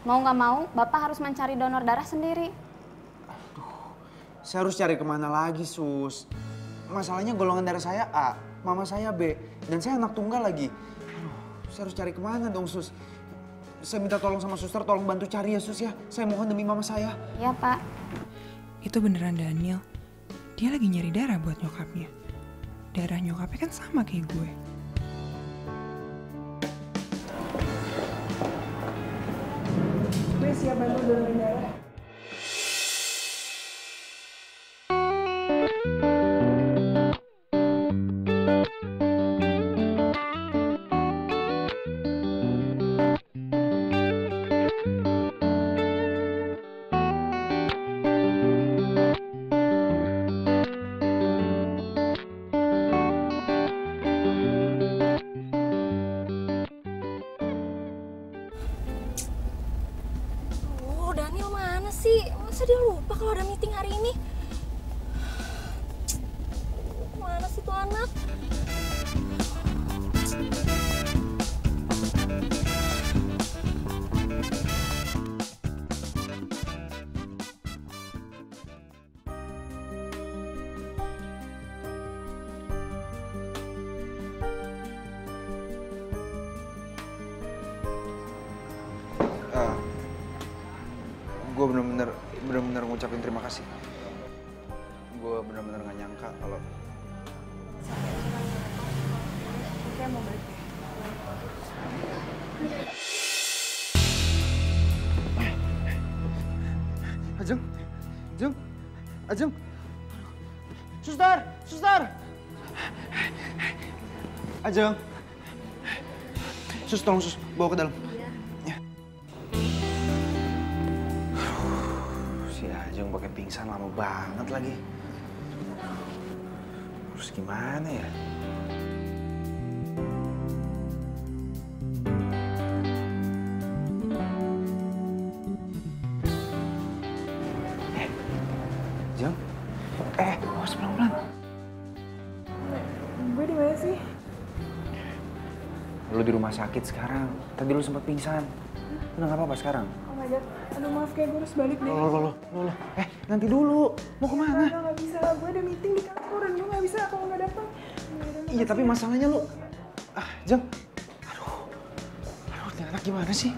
S10: mau nggak mau Bapak harus mencari donor darah sendiri.
S4: Saya harus cari kemana lagi, Sus? Masalahnya golongan darah saya A, mama saya B, dan saya anak tunggal lagi. Aduh, saya harus cari kemana dong, Sus? Saya minta tolong sama suster, tolong bantu cari ya, Sus ya. Saya mohon demi mama saya.
S10: Ya, Pak.
S12: Itu beneran Daniel. Dia lagi nyari darah buat nyokapnya. Darah nyokapnya kan sama kayak gue.
S1: Gue siap bantu donorin darah.
S10: Daniel mana sih? Masa dia lupa kalau ada meeting hari ini? Mana sih tuh anak?
S8: Gue bener-bener ngucapin terima kasih. Gue bener-bener gak nyangka kalau...
S1: Oke, mau balik deh.
S4: Ajeng. Suster. Ajeng. Sus, tolong Sus, bawa ke dalam. Ajeng pakai pingsan lama banget lagi. Terus gimana ya? Jeng? Awas pelan-pelan.
S1: Gue di mana sih?
S4: Lu di rumah sakit sekarang. Tadi lu sempat pingsan. Udah nggak apa-apa sekarang?
S1: Oh my god, aduh maaf kayak gue harus balik deh.
S4: Loh. Nanti dulu. Mau kemana?
S1: Nggak bisa, gue ada meeting di kantor dan gue nggak bisa kalau nggak datang.
S4: Iya, tapi masalahnya lu... Jeng. Aduh, ini anak gimana sih?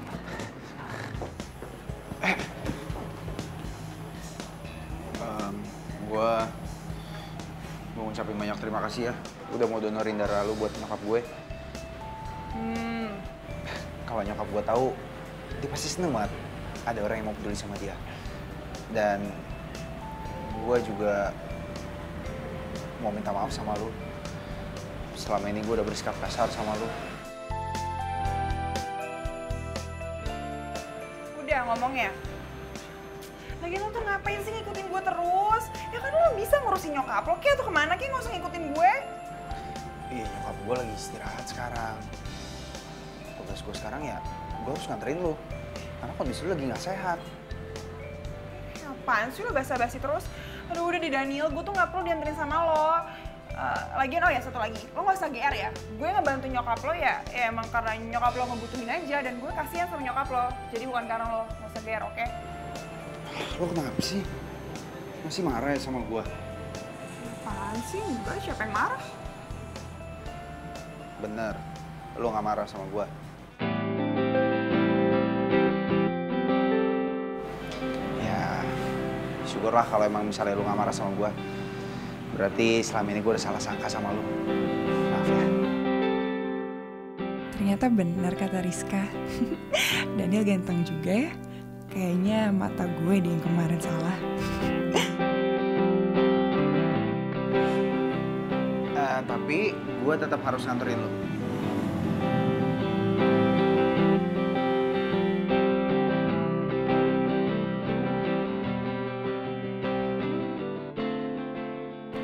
S8: Gue ngucapin banyak terima kasih ya. Udah mau donorin darah lu buat nyokap gue. Kalau nyokap gue tahu, dia pasti seneng banget ada orang yang mau peduli sama dia. Dan gue juga mau minta maaf sama lu. Selama ini gue udah bersikap kasar sama lu.
S1: Udah ngomongnya. Lagian lo tuh ngapain sih ngikutin gue terus? Ya kan lo bisa ngurusin nyokap lo, kayak atau kemana kayak nggak usah ngikutin gue.
S8: Iya, nyokap gue lagi istirahat sekarang. Tugas gue sekarang ya, gue harus nganterin lu. Karena kondisi lu lagi nggak sehat.
S1: Apaan sih lo basa-basi terus? Aduh udah di Daniel, gue tuh nggak perlu dianterin sama lo. Lagian oh ya satu lagi, lo nggak usah GR ya. Gue ngebantu nyokap lo ya emang karena nyokap lo ngebutuhin aja dan gue kasihan sama nyokap lo. Jadi bukan karena lo nggak usah GR, oke?
S8: Lo kenapa sih? Masih marah ya sama gue?
S1: Apaan sih? Enggak, siapa yang marah?
S8: Bener, lo nggak marah sama gue. Ya, syukurlah kalau emang misalnya lo nggak marah sama gue. Berarti selama ini gue udah salah sangka sama lo. Maaf ya.
S12: Ternyata benar kata Rizka. Daniel ganteng juga ya. Kayaknya mata gue deh yang kemarin salah.
S8: Tapi gue tetap harus nganterin lo.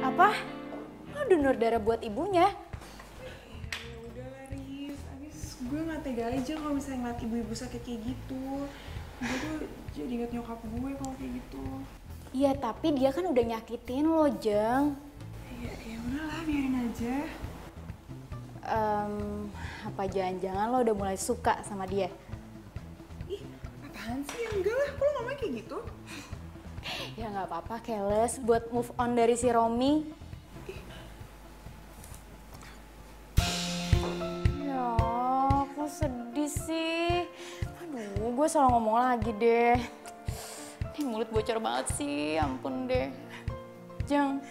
S11: Apa? Lo donor darah buat ibunya?
S1: Udah lah Riz, abis gue nggak tega aja kalau misalnya ngeliat ibu-ibu sakit kayak gitu. Gue tuh jadi inget nyokap gue kalau kayak gitu.
S11: Iya, tapi dia kan udah nyakitin lo, Jeng.
S1: Ya udahlah, biarin aja.
S11: Apa jangan-jangan lo udah mulai suka sama dia?
S1: Ih, Apaan sih? Enggak lah, kok lo ngomongnya kayak gitu?
S11: Ya nggak apa-apa, Keles, buat move on dari si Romi. Ya, kok sedih sih. Aduh, gue salah ngomong lagi deh. Ini mulut bocor banget sih, ampun deh. Jang.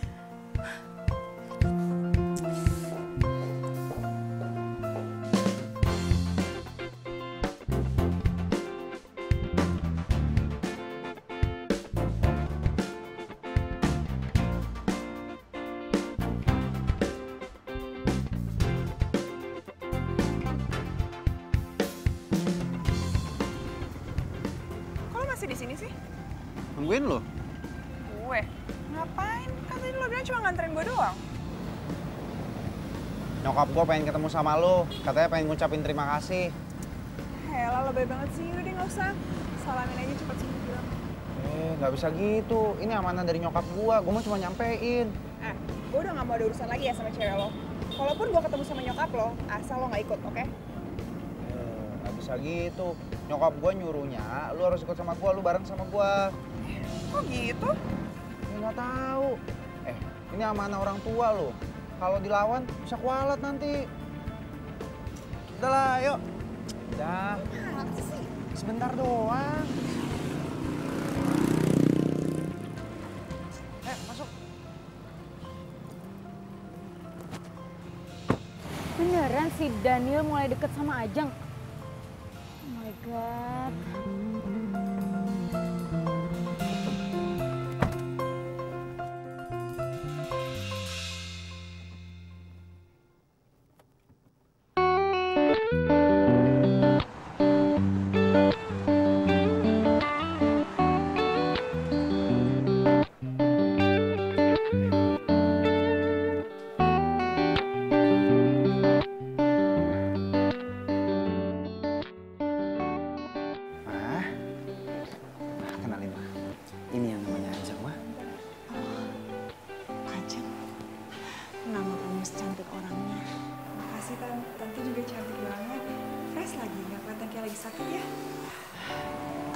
S1: Masih di sini sih?
S7: Nungguin lo?
S1: Gue? Ngapain? Kan tadi lo bilang cuma nganterin gue doang.
S4: Nyokap gue pengen ketemu sama lo, katanya pengen ngucapin terima kasih.
S1: Helah, lebay banget sih. Udah nggak usah. Salamin aja cepet sini bilang.
S4: Nggak bisa gitu. Ini amanah dari nyokap gue mau cuma nyampein.
S1: Gue udah nggak mau ada urusan lagi ya sama cewek lo. Kalaupun gue ketemu sama nyokap lo, asal lo nggak ikut, oke?
S4: Nggak bisa gitu. Nyokap gue nyuruhnya, lu harus ikut sama gue, lu bareng sama gue.
S1: Kok gitu?
S4: Ya nggak tahu. Ini amanah orang tua lo. Kalau dilawan bisa kualat nanti. Udah lah, yuk. Udah. Sebentar doang. Masuk.
S11: Beneran si Daniel mulai deket sama Ajeng? Oh my god.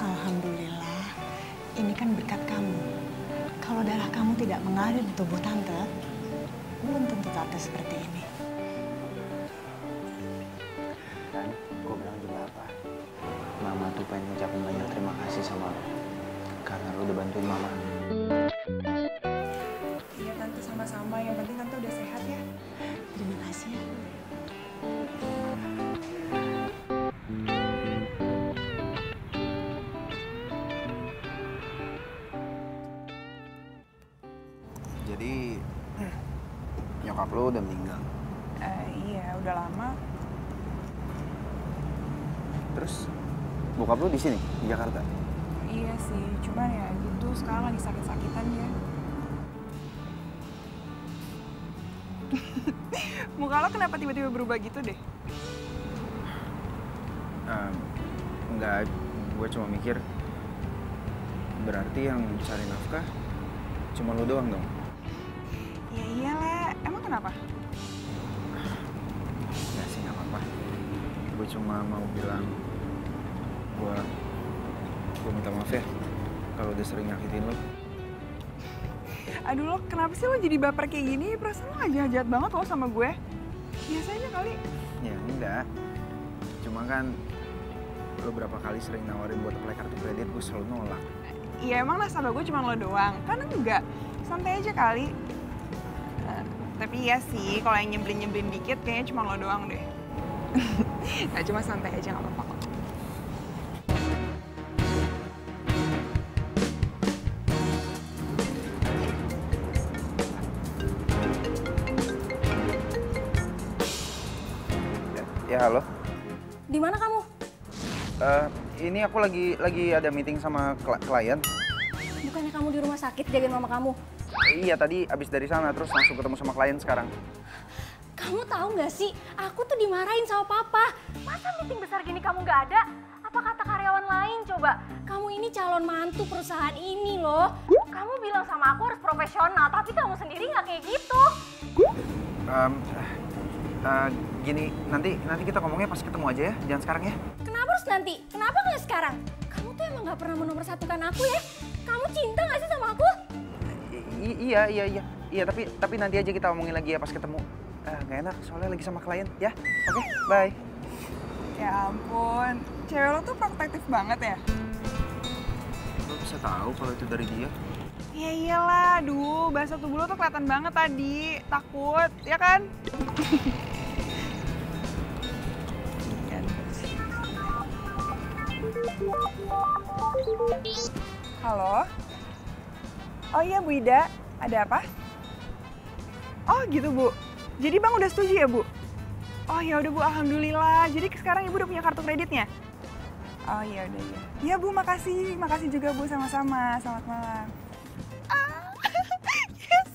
S13: Alhamdulillah, ini kan berkat kamu. Kalau darah kamu tidak mengalir di tubuh Tante, belum tentu Tante seperti ini.
S4: Dan gue bilang juga apa? Mama tuh pengen ngucapin banyak terima kasih sama lo. Karena lo udah bantuin Mama.
S1: Iya Tante, sama-sama. Yang penting Tante udah sehat ya.
S13: Terima kasih ya.
S8: Jadi nyokap lo udah meninggal.
S1: Iya, udah lama.
S8: Terus bokap lo di sini, di Jakarta?
S1: Iya sih, cuman ya gitu sekarang lagi sakit-sakitan ya. Muka lo kenapa tiba-tiba berubah gitu deh?
S8: Enggak, gue cuma mikir berarti yang cari nafkah cuma lo doang dong.
S1: Ya iyalah, emang kenapa?
S8: Ya sih nggak apa-apa. Gue cuma mau bilang gue minta maaf ya kalau udah sering nyakitin lo.
S1: Aduh lo, kenapa sih lo jadi baper kayak gini? Perasaan lo gak jahat-jahat banget lo sama gue. Biasanya kali.
S8: Ya enggak. Cuma kan lo berapa kali sering nawarin buat apply kartu kredit, gue selalu nolak.
S1: Iya emang nasabah gue cuma lo doang. Kan enggak. Santai aja kali. Tapi iya sih, kalau yang nyebelin-nyebelin dikit kayaknya cuma lo doang deh. Nah cuma santai aja, gak apa-apa kok.
S8: Ya halo.
S11: Di mana kamu?
S8: Ini aku lagi ada meeting sama klien.
S11: Bukannya kamu di rumah sakit jagain mama kamu?
S8: Iya, tadi abis dari sana terus langsung ketemu sama klien sekarang.
S11: Kamu tahu nggak sih, aku tuh dimarahin sama papa. Masa meeting besar gini kamu nggak ada? Apa kata karyawan lain coba? Kamu ini calon mantu perusahaan ini loh. Kamu bilang sama aku harus profesional, tapi kamu sendiri nggak kayak gitu.
S8: Gini, nanti kita ngomongnya pas ketemu aja ya, jangan sekarang ya.
S11: Kenapa harus
S10: terus nanti. Kenapa nggak sekarang? Kamu tuh emang nggak pernah menomorsatukan aku ya? Kamu cinta nggak sih sama aku?
S4: Iya, tapi nanti aja kita omongin lagi ya pas ketemu. Nggak enak soalnya lagi sama klien ya. Oke, bye.
S12: Ya ampun, cewek lo tuh protektif banget ya?
S4: Lo bisa tahu kalau itu dari dia?
S12: Ya iyalah, aduh bahasa tubuh lo tuh kelihatan banget tadi. Takut, ya kan? Halo? Oh iya Bu Ida, ada apa? Oh gitu Bu, jadi Bang udah setuju ya Bu? Oh ya udah Bu, alhamdulillah. Jadi sekarang Ibu udah punya kartu kreditnya? Oh iya udah ya. Iya Bu, makasih juga Bu, sama-sama. Selamat malam. Yes,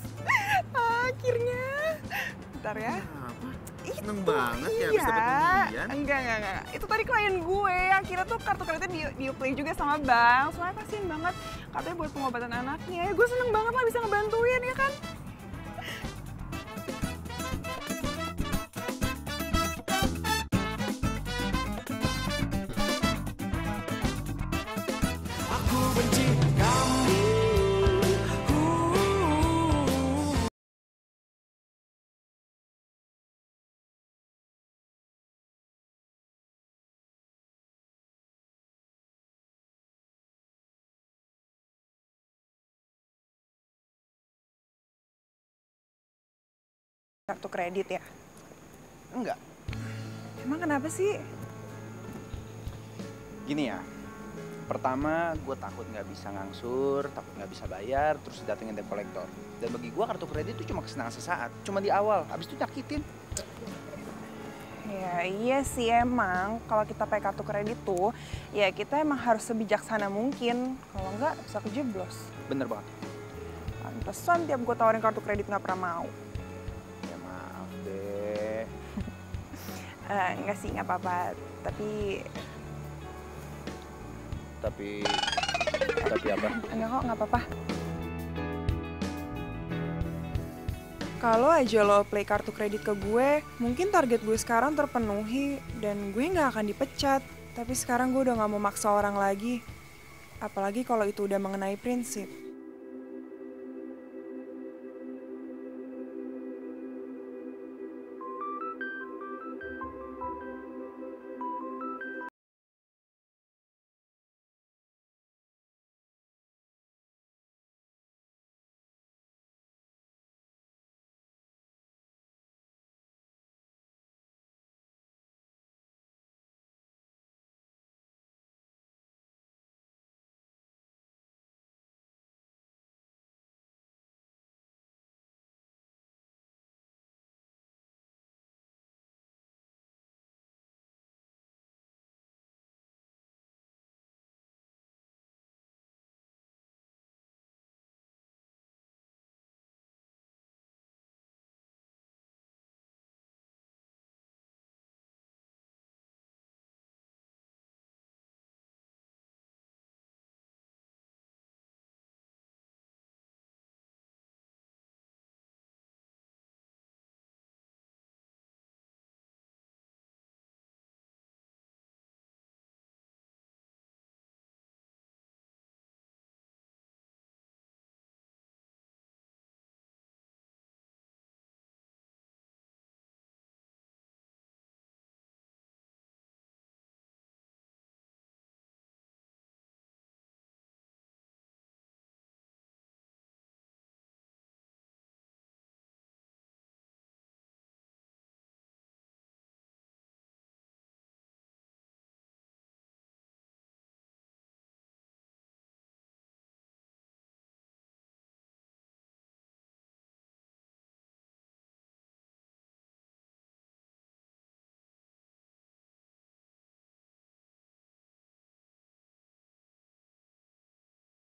S12: akhirnya. Bentar ya.
S4: Seneng banget ya
S12: Iya,
S4: bisa dapet undian.
S12: enggak. Itu tadi klien gue, akhirnya tuh kartu kreditnya di-play juga sama Bang. Soalnya kasihan banget, katanya buat pengobatan anaknya. Ya gue seneng banget lah bisa ngebantuin, ya kan?
S5: Aku benci kamu.
S12: Kartu kredit ya?
S4: Enggak.
S12: Emang kenapa sih?
S4: Gini ya, pertama gue takut nggak bisa ngangsur, takut nggak bisa bayar, terus datengin debt collector. Dan bagi gue kartu kredit itu cuma kesenangan sesaat, cuma di awal, habis itu nyakitin.
S12: Ya iya sih emang, kalau kita pakai kartu kredit tuh, ya kita emang harus sebijaksana mungkin. Kalau enggak bisa kejeblos.
S4: Bener banget.
S12: Pantesan tiap gue tawarin kartu kredit nggak pernah mau.
S4: Ya maaf deh.
S12: Enggak sih, nggak apa-apa. Tapi
S4: apa?
S12: enggak kok, nggak apa-apa. Kalau aja lo play kartu kredit ke gue, mungkin target gue sekarang terpenuhi dan gue nggak akan dipecat. Tapi sekarang gue udah nggak mau maksa orang lagi. Apalagi kalau itu udah mengenai prinsip.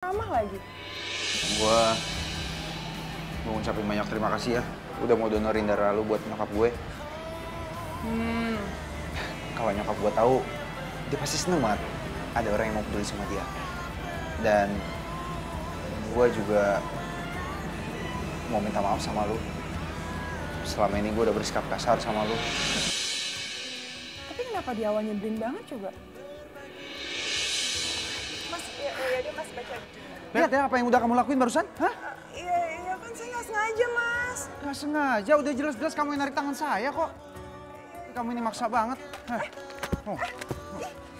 S12: Ramah lagi.
S8: Gue ngucapin banyak terima kasih ya. Udah mau donorin darah lu buat nyokap gue. Kalau nyokap gue tahu, dia pasti seneng banget. Ada orang yang mau peduli sama dia. Dan gue juga mau minta maaf sama lu. Selama ini gue udah bersikap kasar sama lu.
S12: Tapi kenapa di awal nyebelin banget coba? Iya dia Mas baca.
S4: Lihat ya apa yang udah kamu lakuin barusan? Hah?
S12: Iya kan saya nggak sengaja Mas.
S4: Nggak sengaja, udah jelas-jelas kamu yang narik tangan saya kok. Kamu ini maksa banget. Hah? Oh.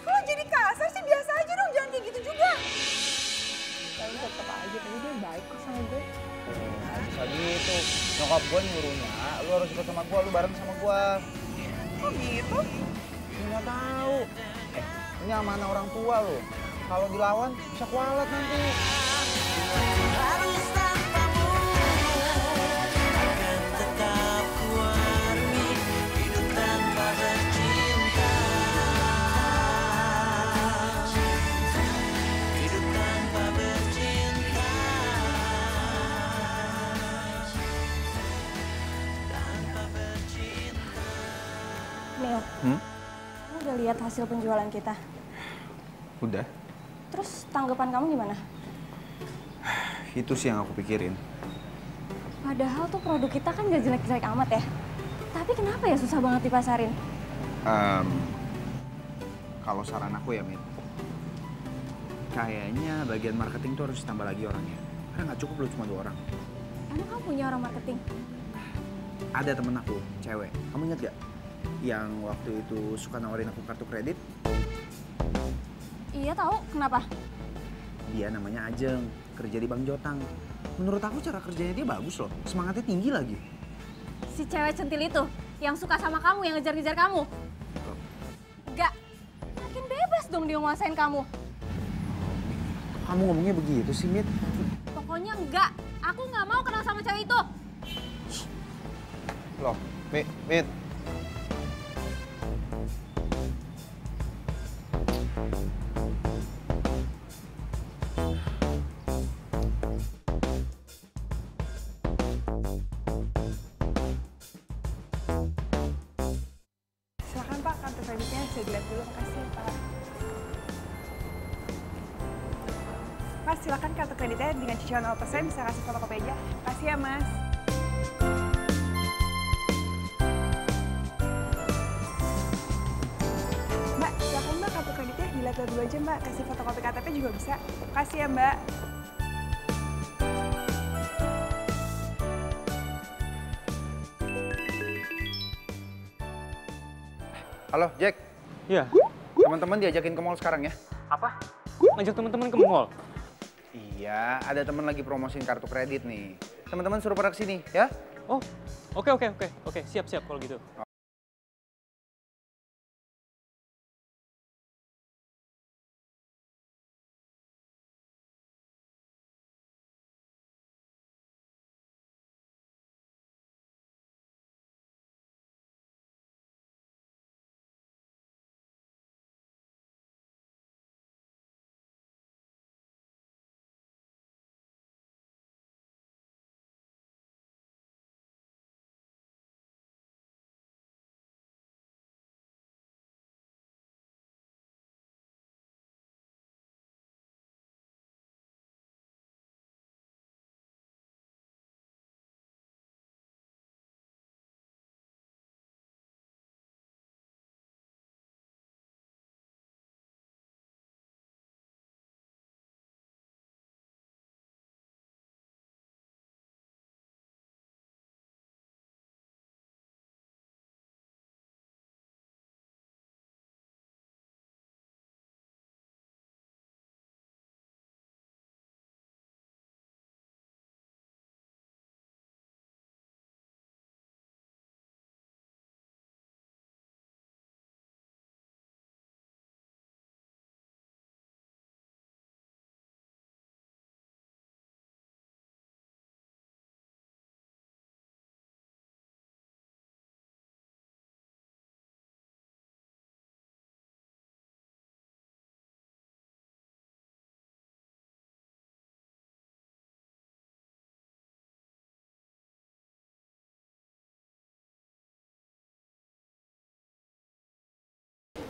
S12: Lo jadi kasar sih, biasa aja dong, jangan kayak gitu juga. Tapi tetap aja, tapi dia baik kok sama gue.
S4: Bisa gitu, nyokap gue nyuruhnya, lu harus ikut sama gue, lu bareng sama gue.
S12: Kok gitu?
S4: Ya nggak tahu. Ini amanah orang tua lo. Kalau dilawan bisa kualat nanti.
S10: Neo, lu udah lihat hasil penjualan kita?
S4: Udah.
S10: Terus tanggapan kamu gimana?
S4: Itu sih yang aku pikirin.
S10: Padahal tuh produk kita kan gak jelek-jelek amat ya. Tapi kenapa ya susah banget dipasarin?
S4: Kalau saran aku ya, Mit. Kayaknya bagian marketing tuh harus ditambah lagi orangnya. Karena nggak cukup lu cuma 2 orang.
S10: Emang kamu punya orang marketing?
S4: Ada temen aku, cewek. Kamu inget gak? Yang waktu itu suka nawarin aku kartu kredit?
S10: Iya tahu, kenapa?
S4: Dia namanya Ajeng, kerja di Bank Jotang. Menurut aku cara kerjanya dia bagus loh, semangatnya tinggi lagi.
S10: Si cewek centil itu, yang suka sama kamu, yang ngejar-ngejar kamu? Enggak, makin bebas dong dia nguasain kamu.
S4: Kamu ngomongnya begitu sih, Mit?
S10: Pokoknya enggak, aku nggak mau kenal sama cewek itu.
S4: Loh, Mit.
S12: Silakan Pak, kartu kreditnya bisa dilihat dulu. Makasih Pak. Mas, silakan kartu kreditnya dengan cicilan 0% bisa kasih fotokopi aja. Makasih ya Mas. Mbak, silakan Mbak kartu kreditnya dilihat dulu aja Mbak. Kasih fotokopi KTP juga bisa. Makasih ya Mbak.
S4: Halo, Jack.
S6: Iya.
S4: Teman-teman diajakin ke mall sekarang ya.
S6: Apa? Ngajak teman-teman ke mall?
S4: Iya, ada teman lagi promosiin kartu kredit nih. Teman-teman suruh pada kesini, ya?
S6: Oh, oke, siap kalau gitu.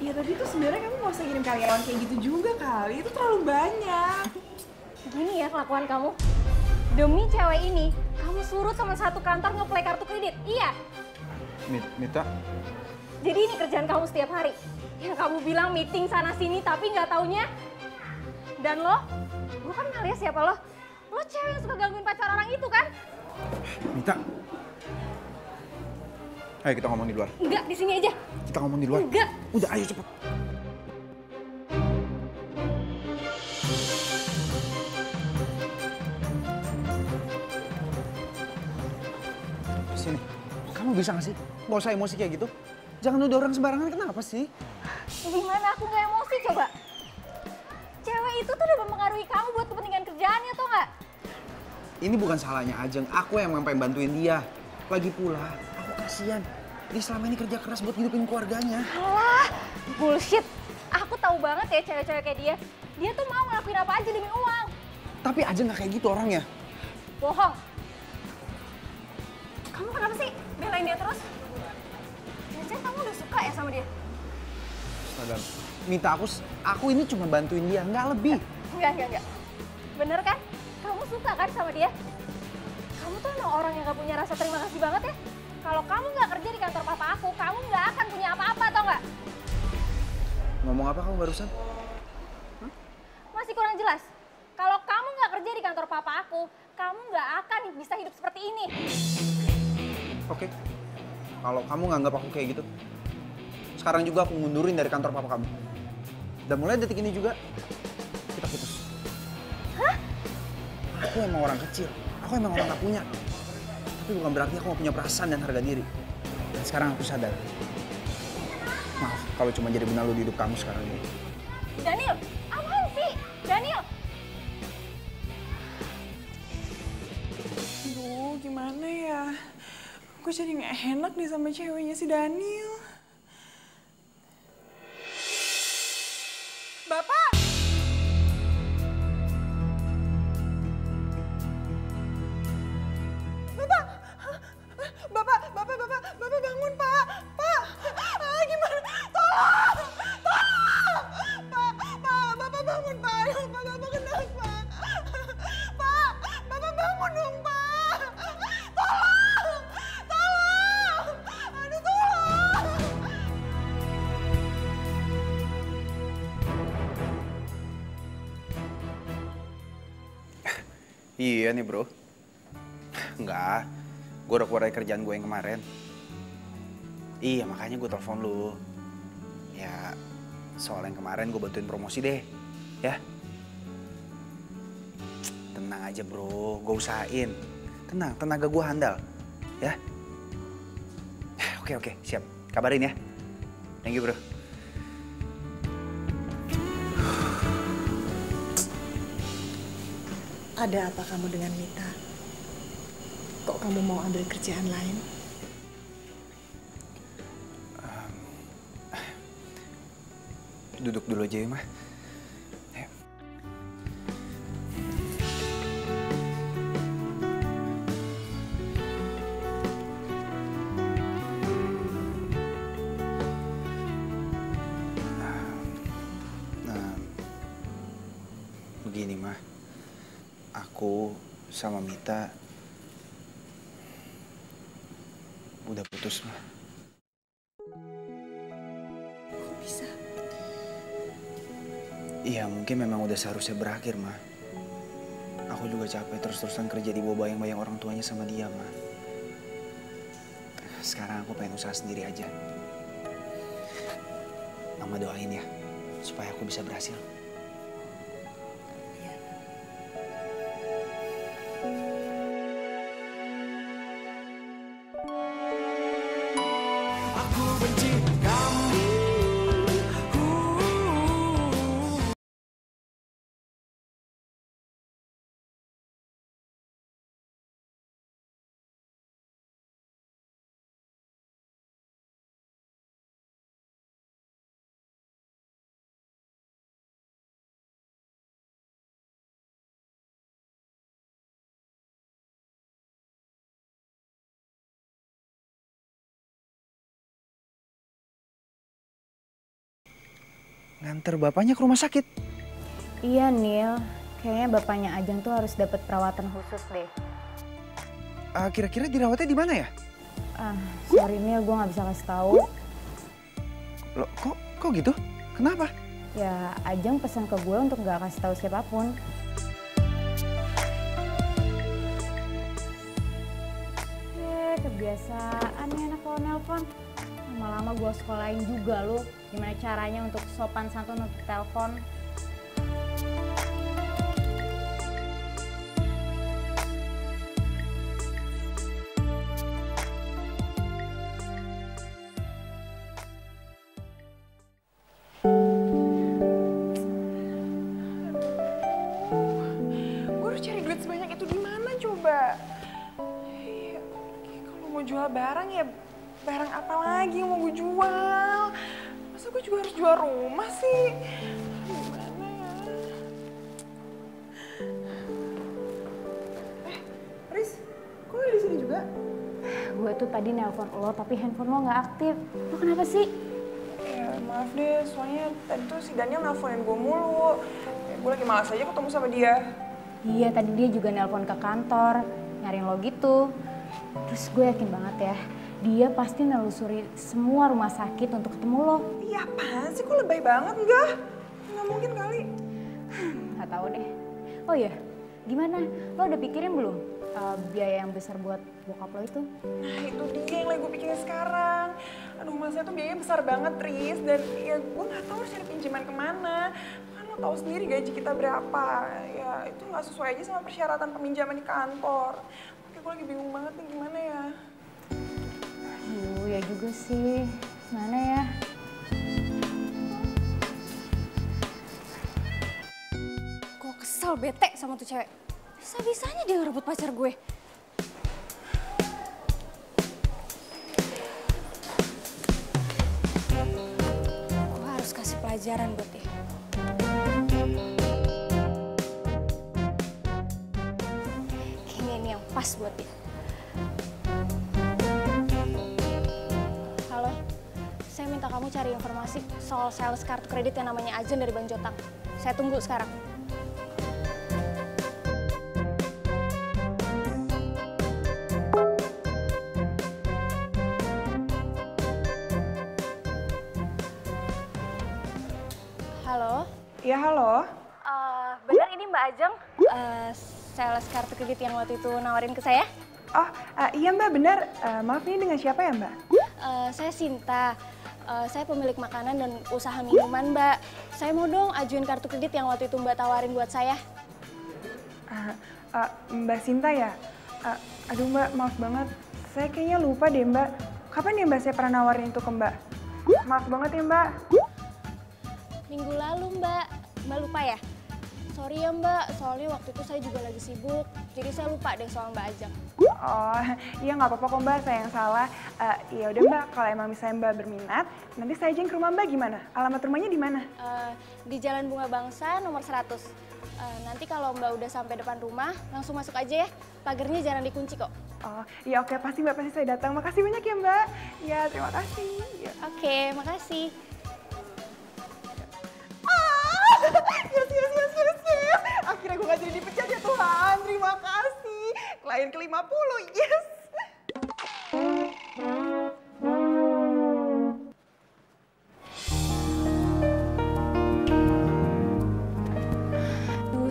S12: Iya tapi tuh sebenarnya kamu nggak usah kirim karyawan kayak gitu juga kali, itu terlalu banyak.
S10: Gini ya kelakuan kamu. Demi cewek ini, kamu suruh teman satu kantor ngeplay kartu kredit. Iya.
S4: Mita.
S10: Jadi ini kerjaan kamu setiap hari. Yang kamu bilang meeting sana sini tapi nggak taunya Dan lo, gue kan ngeliat siapa lo. Lo cewek yang suka gangguin pacar orang itu kan?
S4: Mita. Ayo kita ngomong di luar.
S10: Enggak, di sini aja.
S4: Kita ngomong di luar.
S10: Enggak.
S4: Udah, ayo cepet. Sini, kamu bisa gak sih gak usah emosi kayak gitu? Jangan nuduh orang sembarangan, kenapa sih?
S10: Gimana aku gak emosi coba? Cewek itu tuh udah mempengaruhi kamu buat kepentingan kerjaannya tuh nggak?
S4: Ini bukan salahnya Ajeng, aku yang sampai bantuin dia. Lagi pula, aku kasihan. Dia selama ini kerja keras buat hidupin keluarganya.
S10: Alah, bullshit. Aku tahu banget ya cewek-cewek kayak dia. Dia tuh mau ngelakuin apa aja demi uang.
S4: Tapi Ajeng gak kayak gitu orangnya.
S10: Bohong. Kamu kenapa sih belain dia terus? Jangan kamu udah suka ya sama dia?
S4: Astaga, Mita, aku ini cuma bantuin dia, nggak lebih.
S10: Enggak. Bener kan? Kamu suka kan sama dia? Kamu tuh emang orang yang gak punya rasa terima kasih banget ya? Kalau kamu nggak kerja di kantor papa aku, kamu nggak akan punya apa-apa, tau nggak?
S4: Ngomong apa kamu barusan?
S10: Masih kurang jelas. Kalau kamu nggak kerja di kantor papa aku, kamu nggak akan bisa hidup seperti ini.
S4: Oke, kalau kamu nganggap aku kayak gitu, sekarang juga aku mundurin dari kantor papa kamu. Dan mulai detik ini juga, kita putus.
S10: Hah?
S4: Aku emang orang kecil, aku emang orang gak punya. Tapi bukan berarti aku gak punya perasaan dan harga diri. Dan sekarang aku sadar. Maaf kalau cuma jadi benalu di hidup kamu sekarang ini.
S10: Daniel, apaan sih? Daniel!
S12: Aduh, gimana ya? Aku jadi gak enak nih sama ceweknya si Daniel. Bapak! Bapak bangun, Pak! Pak! Gimana? Tolong! Pak! Bapak bangun, Pak! Ayo, Pak, Bapak kenapa? Pak! Bapak bangun dong, Pak! Tolong! Aduh, tolong!
S4: Iya nih bro. Enggak, gue udah keluar dari kerjaan gue yang kemarin. Iya makanya gue telepon lu. Ya soal yang kemarin gue bantuin promosi deh, ya. Tenang aja bro, gue usahain. Tenang, tenaga gue handal, ya. Oke, siap. Kabarin ya. Thank you bro.
S13: Ada apa kamu dengan Mita? Kok kamu mau ambil kerjaan lain?
S4: Duduk dulu aja ya, Mah. Ayo. Begini, Mah. Aku sama Mita udah putus, Mah.
S13: Kok bisa?
S4: Iya, mungkin memang udah seharusnya berakhir, Ma. Aku juga capek terus-terusan kerja di bawah bayang-bayang orang tuanya sama dia, Ma. Sekarang aku pengen usaha sendiri aja. Mama doain ya, supaya aku bisa berhasil.
S5: Aku benci kamu.
S4: Nganter bapaknya ke rumah sakit.
S11: Iya, Nil. Kayaknya bapaknya Ajeng tuh harus dapat perawatan khusus deh.
S4: Kira-kira dirawatnya di mana ya?
S11: Sorry Nil, gue nggak bisa kasih tahu.
S4: Loh, kok gitu? Kenapa?
S11: Ya Ajeng pesan ke gue untuk gak kasih tahu siapapun. Kebiasaan nih anak kalau nelpon. Lama-lama gue sekolahin juga lu gimana caranya untuk sopan santun untuk telepon.
S12: Gue harus cari duit sebanyak itu di mana coba? Kalau mau jual barang ya barang apa lagi yang mau gue jual? Masa gue juga harus jual rumah sih? Gimana ya? Riz, kok lo di sini juga?
S11: Gue tuh tadi nelpon lo tapi handphone lo nggak aktif. Lo kenapa sih?
S12: Ya maaf deh, soalnya tadi tuh si Daniel nelfonin gue mulu. Ya, gue lagi malas aja ketemu sama dia.
S11: Iya, tadi dia juga nelpon ke kantor, nyariin lo gitu. Terus gue yakin banget ya, dia pasti nelusuri semua rumah sakit untuk ketemu lo.
S12: Iya apaan sih, kok lebay banget? Enggak mungkin kali.
S11: Nggak tahu deh. Oh iya, gimana? Lo udah pikirin belum biaya yang besar buat bokap lo itu?
S12: Nah itu dia yang lagi gue pikirin sekarang. Aduh masanya tuh biayanya besar banget, Riz. Dan ya gue nggak tahu harus cari pinjaman kemana. Kan lo tahu sendiri gaji kita berapa. Ya itu nggak sesuai aja sama persyaratan peminjaman di kantor. Oke, gue lagi bingung banget nih gimana ya.
S11: Aduh ya juga sih. Mana ya?
S10: Gue kesel bete sama tuh cewek. Bisa-bisanya dia ngerebut pacar gue. Gue harus kasih pelajaran buat dia. Kayaknya ini yang pas buat dia. Halo, saya minta kamu cari informasi soal sales kartu kredit yang namanya Ajen dari Bang Jotak. Saya tunggu sekarang. Halo?
S12: Iya halo?
S10: Benar ini Mbak Ajeng? Sales kartu kredit yang waktu itu nawarin ke saya?
S12: Oh iya Mbak benar. Maaf ini dengan siapa ya Mbak?
S10: Saya Sinta. Saya pemilik makanan dan usaha minuman Mbak. Saya mau dong ajuin kartu kredit yang waktu itu Mbak tawarin buat saya.
S12: Mbak Sinta ya? Aduh Mbak maaf banget. Saya kayaknya lupa deh Mbak. Kapan ya Mbak saya pernah nawarin itu ke Mbak? Maaf banget ya Mbak.
S10: Minggu lalu Mbak. Mbak lupa ya? Sorry ya Mbak, soalnya waktu itu saya juga lagi sibuk. Jadi saya lupa deh soal Mbak Ajeng.
S12: Oh iya nggak apa-apa kok Mbak, saya yang salah. Ya udah Mbak, kalau emang misalnya Mbak berminat, nanti saya aja ke rumah Mbak gimana? Alamat rumahnya di mana?
S10: Di Jalan Bunga Bangsa nomor 100. Nanti kalau Mbak udah sampai depan rumah, langsung masuk aja ya. Pagernya jarang dikunci kok.
S12: Oh iya oke, pasti Mbak, pasti saya datang. Makasih banyak ya Mbak. Ya terima kasih. Ya.
S10: Oke, makasih.
S12: Yes. Akhirnya gue gak jadi dipecat ya Tuhan. Terima kasih. Klien ke-50, yes.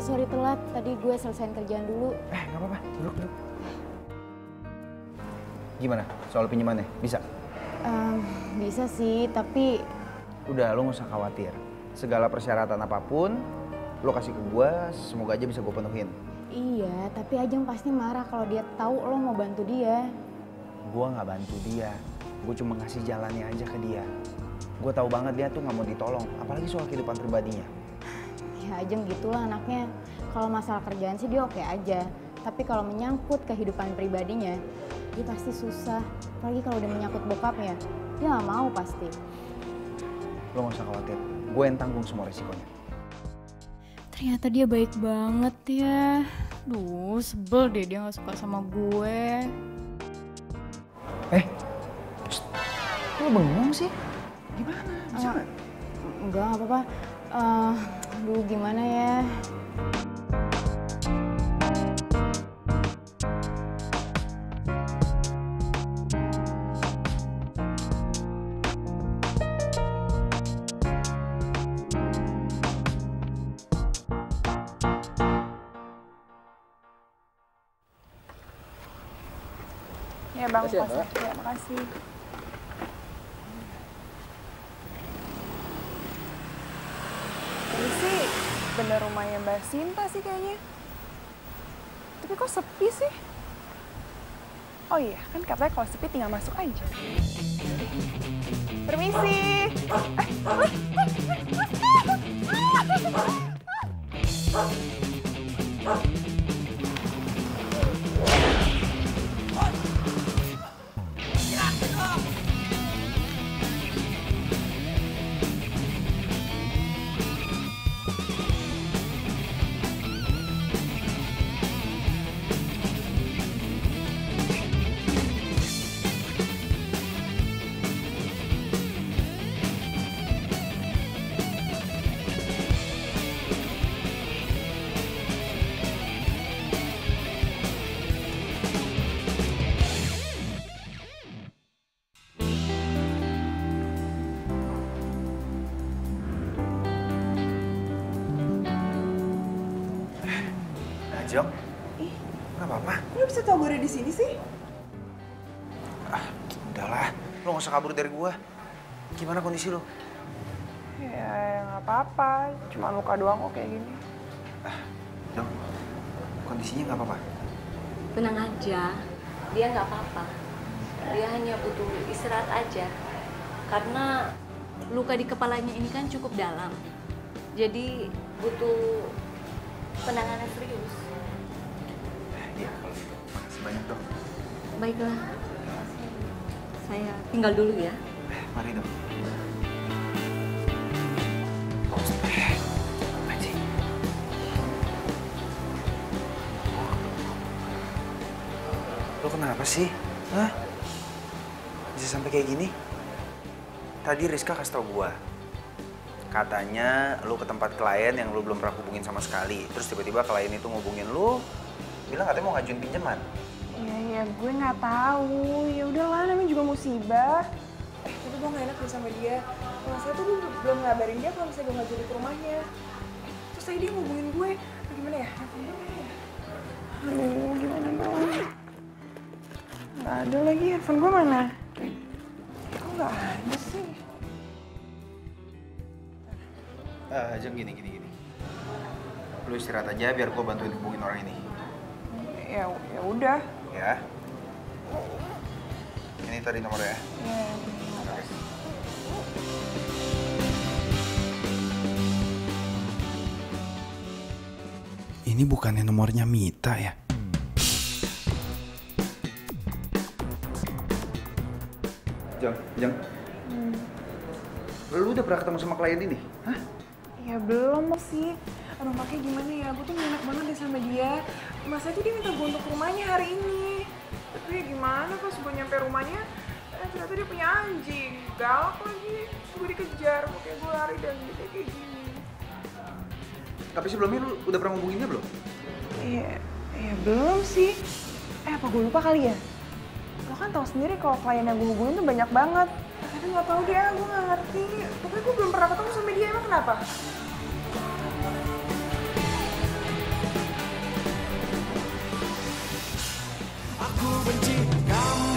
S11: Sorry telat, tadi gue selesaiin kerjaan dulu.
S4: Nggak apa-apa, duduk. Gimana soal pinjamannya? Bisa?
S11: Bisa sih, tapi...
S4: Udah, lo nggak usah khawatir. Segala persyaratan apapun, lo kasih ke gue, semoga aja bisa gue penuhin.
S11: Iya, tapi Ajeng pasti marah kalau dia tahu lo mau bantu dia.
S4: Gue nggak bantu dia, gue cuma ngasih jalannya aja ke dia. Gue tahu banget dia tuh nggak mau ditolong, apalagi soal kehidupan pribadinya.
S11: Ya Ajeng gitulah anaknya. Kalau masalah kerjaan sih dia oke aja. Tapi kalau menyangkut kehidupan pribadinya, dia pasti susah. Apalagi kalau udah menyangkut bokapnya, dia nggak mau pasti.
S4: Lo nggak usah khawatir, gue yang tanggung semua resikonya.
S11: Ternyata dia baik banget ya. Duh, sebel deh dia gak suka sama gue.
S4: Lo bengong sih? Gimana? Bisa nggak?
S11: Enggak, gak apa-apa. Aduh, gimana ya?
S12: Ya Bang,
S6: Makasih ya,
S12: makasih.
S6: Mbak.
S12: Ya, makasih. Ini sih bener rumahnya Mbak Sinta sih kayaknya. Tapi kok sepi sih? Oh iya, kan katanya kalau sepi tinggal masuk aja. Permisi.
S4: Jok, nggak apa-apa.
S12: Lu bisa tau gue ada di sini sih?
S4: Udahlah, lo nggak usah kabur dari gua. Gimana kondisi lo?
S12: Ya nggak apa-apa, cuma luka doang kok kayak gini.
S4: Jok, kondisinya nggak apa-apa.
S14: Tenang aja, dia nggak apa-apa. Dia hanya butuh istirahat aja. Karena luka di kepalanya ini kan cukup dalam. Jadi butuh penanganan serius.
S4: Iya, kalau gitu. Makasih banyak, Dok.
S14: Baiklah. Saya tinggal dulu ya.
S4: Mari, Dok. Lo kenapa sih? Hah? Bisa sampai kayak gini? Tadi Rizka kasih tau gua. Katanya lu ke tempat klien yang lu belum pernah hubungin sama sekali. Terus tiba-tiba klien itu ngubungin lu, bilang katanya mau ngajuin pinjaman.
S12: Iya, gue nggak tahu. Ya udahlah, namanya juga musibah. Tapi gue nggak enak deh sama dia. Kalau saya tuh gue belum ngabarin dia kalau misalnya gue nggak jadi ke rumahnya. Terus tadi dia ngubungin gue. Gimana ya? Aduh, gimana dong? Nggak ada lagi, handphone gue mana? Kok nggak ada sih?
S8: Jeng, gini. Lu istirahat aja biar gua bantuin hubungin orang ini.
S12: Ya udah.
S8: Ya. Ini tadi nomornya ya.
S12: Ya.
S8: Oke.
S4: Ini bukannya nomornya Mita ya?
S8: Jeng. Lu udah pernah ketemu sama klien ini? Hah?
S12: Ya belum sih. Aduh makanya gimana ya, gue tuh gak enak banget deh sama dia. Masa itu dia minta gue untuk ke rumahnya hari ini. Tapi ya gimana pas gue nyampe rumahnya, ternyata dia punya anjing. Galak lagi, gue dikejar, makanya gue lari dan dia kayak gini.
S8: Tapi sebelumnya lu udah pernah ngubunginnya belum?
S12: Iya belum sih. Apa gue lupa kali ya? Lo kan tau sendiri kalau klien yang gue hubungin tuh banyak banget. Tapi gak tau deh, gue gak ngerti. Pokoknya gue belum pernah ketemu sama dia, emang kenapa?
S5: Aku benci kamu.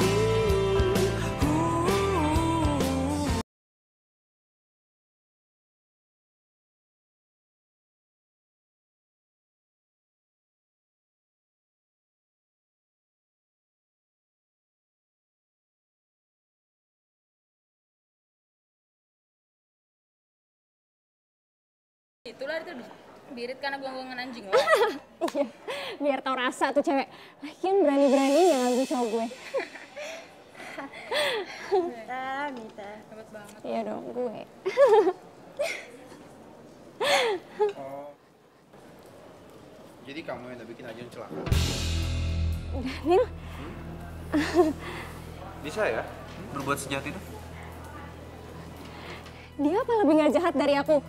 S11: Itulah itu birit karena gonggongan anjing lo.
S10: Iya, biar tau rasa tuh cewek. Lagian berani-beraninya nganggu cowok gue. Mita.
S11: Hebat banget.
S10: Iya dong, gue.
S8: Jadi kamu yang udah bikin Ajeng celaka?
S10: Daniel.
S8: Bisa ya? Berbuat sejahat itu?
S10: Dia apa lebih gak jahat dari aku?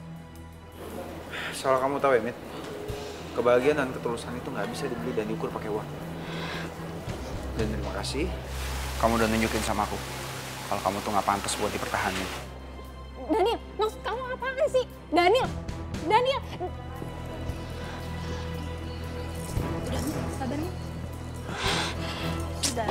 S8: Soal kamu tahu ya, Mit? Kebahagiaan dan ketulusan itu nggak bisa dibeli dan diukur pakai uang. Dan terima kasih, kamu udah nunjukin sama aku kalau kamu tuh nggak pantas buat dipertahankan.
S10: Daniel, maksud kamu apaan sih? Daniel! Daniel!
S11: Udah, sabar ya.
S10: Udah,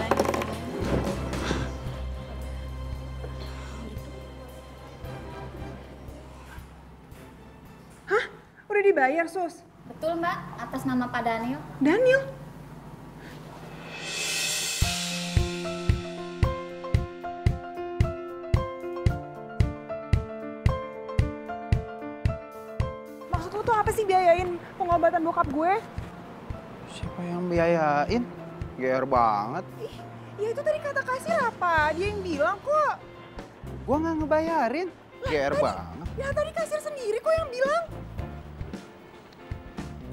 S12: udah dibayar, Sus?
S10: Betul Mbak, atas nama Pak Daniel.
S12: Daniel? Maksud lu tuh apa sih biayain pengobatan bokap gue?
S8: Siapa yang biayain? GR banget.
S12: Ih, ya itu tadi kata kasir apa? Dia yang bilang kok.
S8: Gua nggak ngebayarin. GR banget.
S12: Ya tadi kasir sendiri kok yang bilang.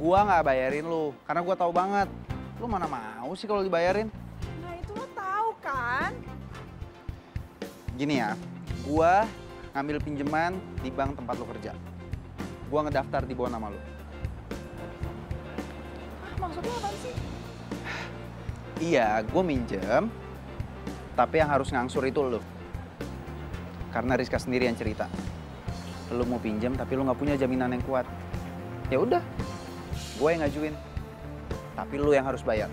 S8: Gua nggak bayarin lu, karena gua tahu banget. Lu mana mau sih kalau dibayarin?
S12: Nah itu lo tahu kan?
S8: Gini ya, gua ngambil pinjaman di bank tempat lu kerja. Gua ngedaftar di bawah nama lu.
S12: Maksudnya apa sih?
S8: Iya, gue minjem, tapi yang harus ngangsur itu lu. Karena Rizka sendiri yang cerita. Lu mau pinjem tapi lu nggak punya jaminan yang kuat. Ya udah, gue yang ngajuin. Tapi lu yang harus bayar.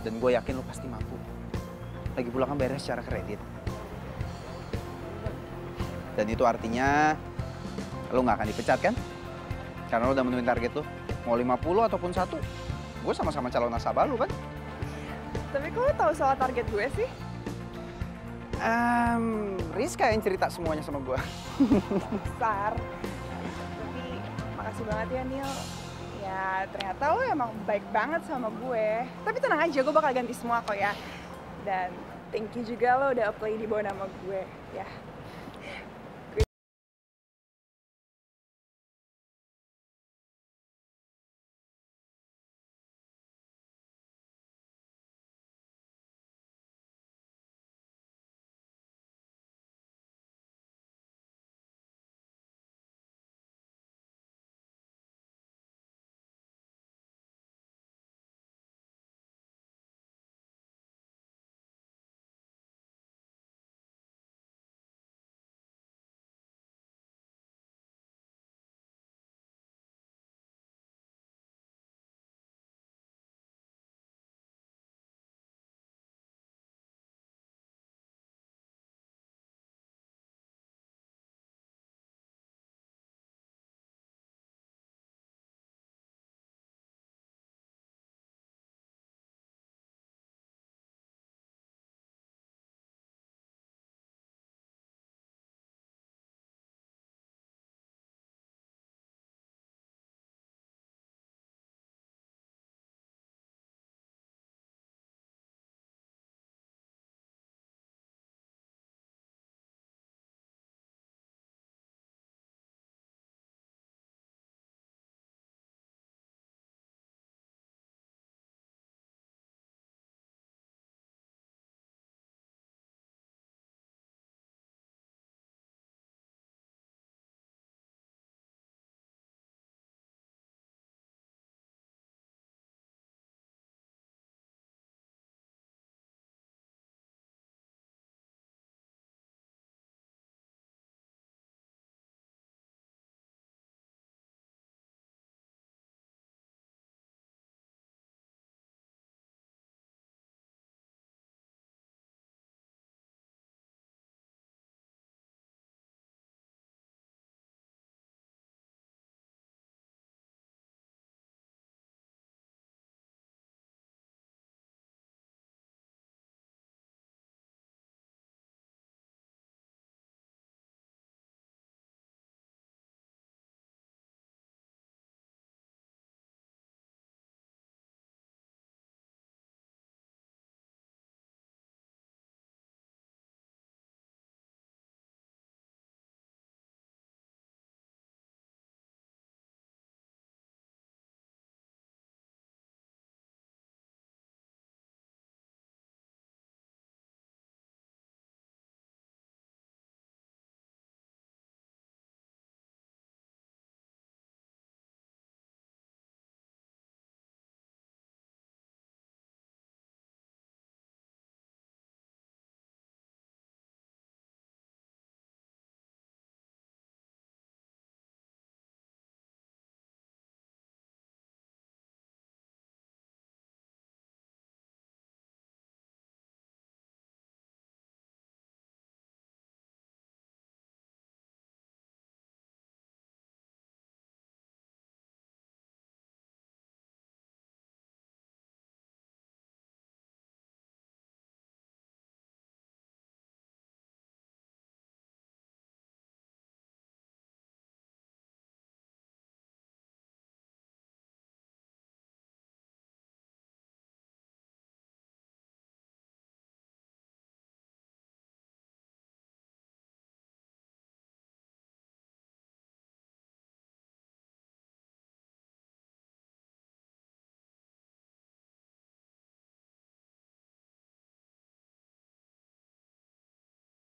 S8: Dan gue yakin lu pasti mampu. Lagi pula kan bayarnya secara kredit. Dan itu artinya lu nggak akan dipecat kan? Karena lu udah memenuhi target lu. Mau 50 ataupun 1, gue sama-sama calon nasabah lu kan?
S12: Tapi kok lo tahu soal target gue sih?
S8: Rizka yang cerita semuanya sama gue.
S12: Besar. Tapi makasih banget ya Nil. Ya ternyata lo emang baik banget sama gue. Tapi tenang aja, gue bakal ganti semua kok ya. Dan thank you juga lo udah apply di bawah nama gue ya.